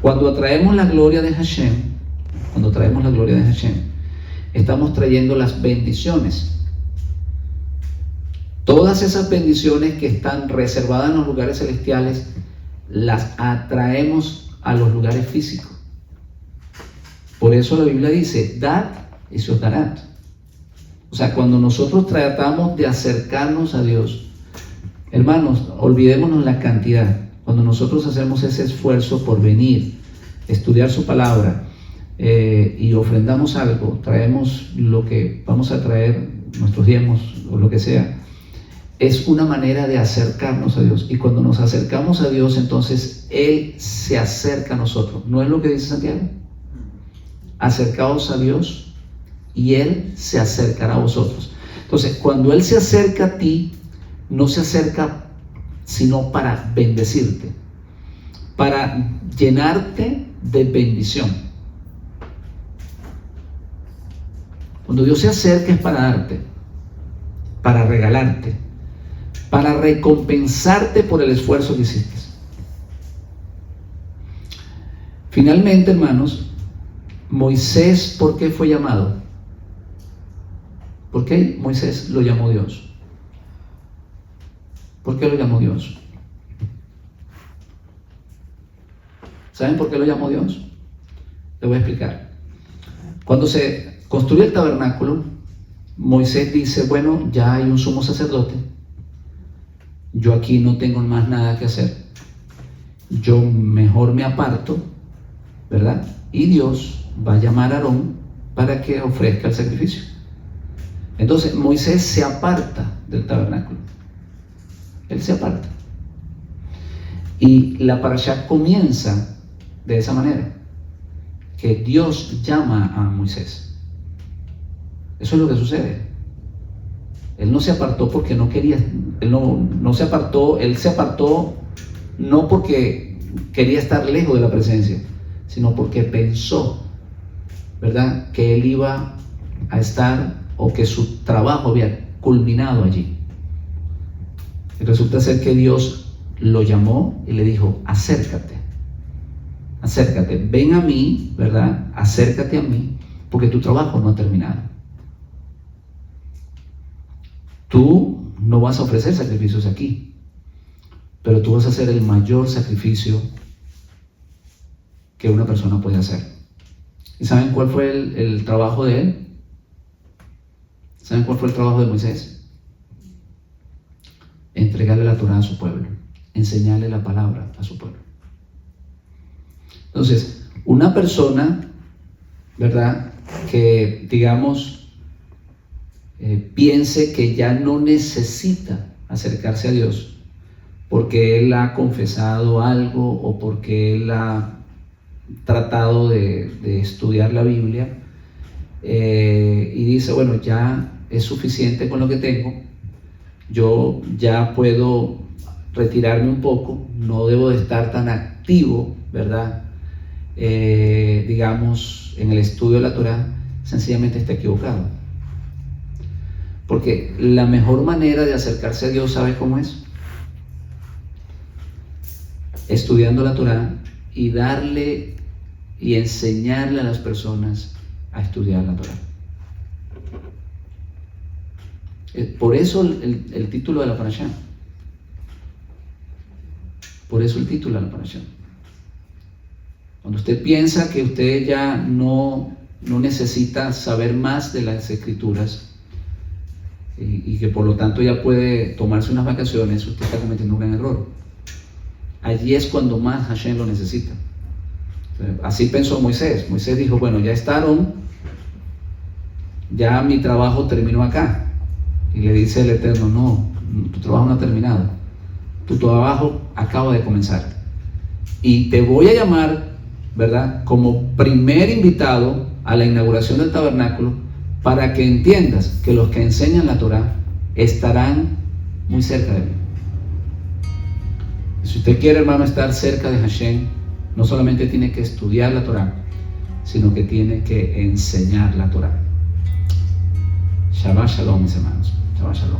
Cuando atraemos la gloria de Hashem, estamos trayendo las bendiciones. Todas esas bendiciones que están reservadas en los lugares celestiales, las atraemos a los lugares físicos. Por eso la Biblia dice, dad y se os dará. O sea, cuando nosotros tratamos de acercarnos a Dios, hermanos, olvidémonos la cantidad. Cuando nosotros hacemos ese esfuerzo por venir, estudiar su palabra y ofrendamos algo, traemos lo que vamos a traer, nuestros diezmos o lo que sea, es una manera de acercarnos a Dios. Y cuando nos acercamos a Dios, entonces Él se acerca a nosotros. ¿No es lo que dice Santiago? Acercaos a Dios y Él se acercará a vosotros. Entonces, cuando Él se acerca a ti, no se acerca sino para bendecirte, para llenarte de bendición. Cuando Dios se acerca es para darte, para regalarte, para recompensarte por el esfuerzo que hiciste. Finalmente, hermanos, Moisés, ¿por qué fue llamado? ¿Por qué Moisés lo llamó Dios? ¿Por qué lo llamó Dios? ¿Saben por qué lo llamó Dios? Le voy a explicar. Cuando se construye el tabernáculo, Moisés dice, bueno, ya hay un sumo sacerdote, yo aquí no tengo más nada que hacer, yo mejor me aparto, ¿verdad? Y Dios va a llamar a Aarón para que ofrezca el sacrificio. Entonces Moisés se aparta del tabernáculo, él se aparta, y la parashá comienza de esa manera, que Dios llama a Moisés. Eso es lo que sucede. Él no se apartó porque no quería, él no se apartó, él se apartó no porque quería estar lejos de la presencia, sino porque pensó, ¿verdad?, que él iba a estar, o que su trabajo había culminado allí. Y resulta ser que Dios lo llamó y le dijo, acércate, ven a mí, ¿verdad?, acércate a mí, porque tu trabajo no ha terminado. Tú no vas a ofrecer sacrificios aquí, pero tú vas a hacer el mayor sacrificio que una persona puede hacer. ¿Y saben cuál fue el trabajo de él? ¿Saben cuál fue el trabajo de Moisés? Entregarle la Torá a su pueblo, enseñarle la palabra a su pueblo. Entonces, una persona, ¿verdad?, que digamos piense que ya no necesita acercarse a Dios porque él ha confesado algo o porque él ha tratado de estudiar la Biblia y dice, bueno, ya es suficiente con lo que tengo, yo ya puedo retirarme un poco, no debo de estar tan activo, ¿verdad?, digamos, en el estudio de la Torá. Sencillamente está equivocado. Porque la mejor manera de acercarse a Dios, ¿sabe cómo es? Estudiando la Torá y darle y enseñarle a las personas a estudiar la Torá. Por eso el título de la parashá. Por eso el título de la parashá. Cuando usted piensa que usted ya no necesita saber más de las escrituras y que por lo tanto ya puede tomarse unas vacaciones, usted está cometiendo un gran error. Allí es cuando más Hashem lo necesita. Así pensó Moisés. Moisés dijo, bueno, ya está Aarón, ya mi trabajo terminó acá. Y le dice el Eterno, no, tu trabajo no ha terminado, tu trabajo acaba de comenzar. Y te voy a llamar, ¿verdad?, como primer invitado a la inauguración del tabernáculo, para que entiendas que los que enseñan la Torá estarán muy cerca de mí. Si usted quiere, hermano, estar cerca de Hashem, no solamente tiene que estudiar la Torá, sino que tiene que enseñar la Torá. Shabbat Shalom, mis hermanos. Shabbat Shalom.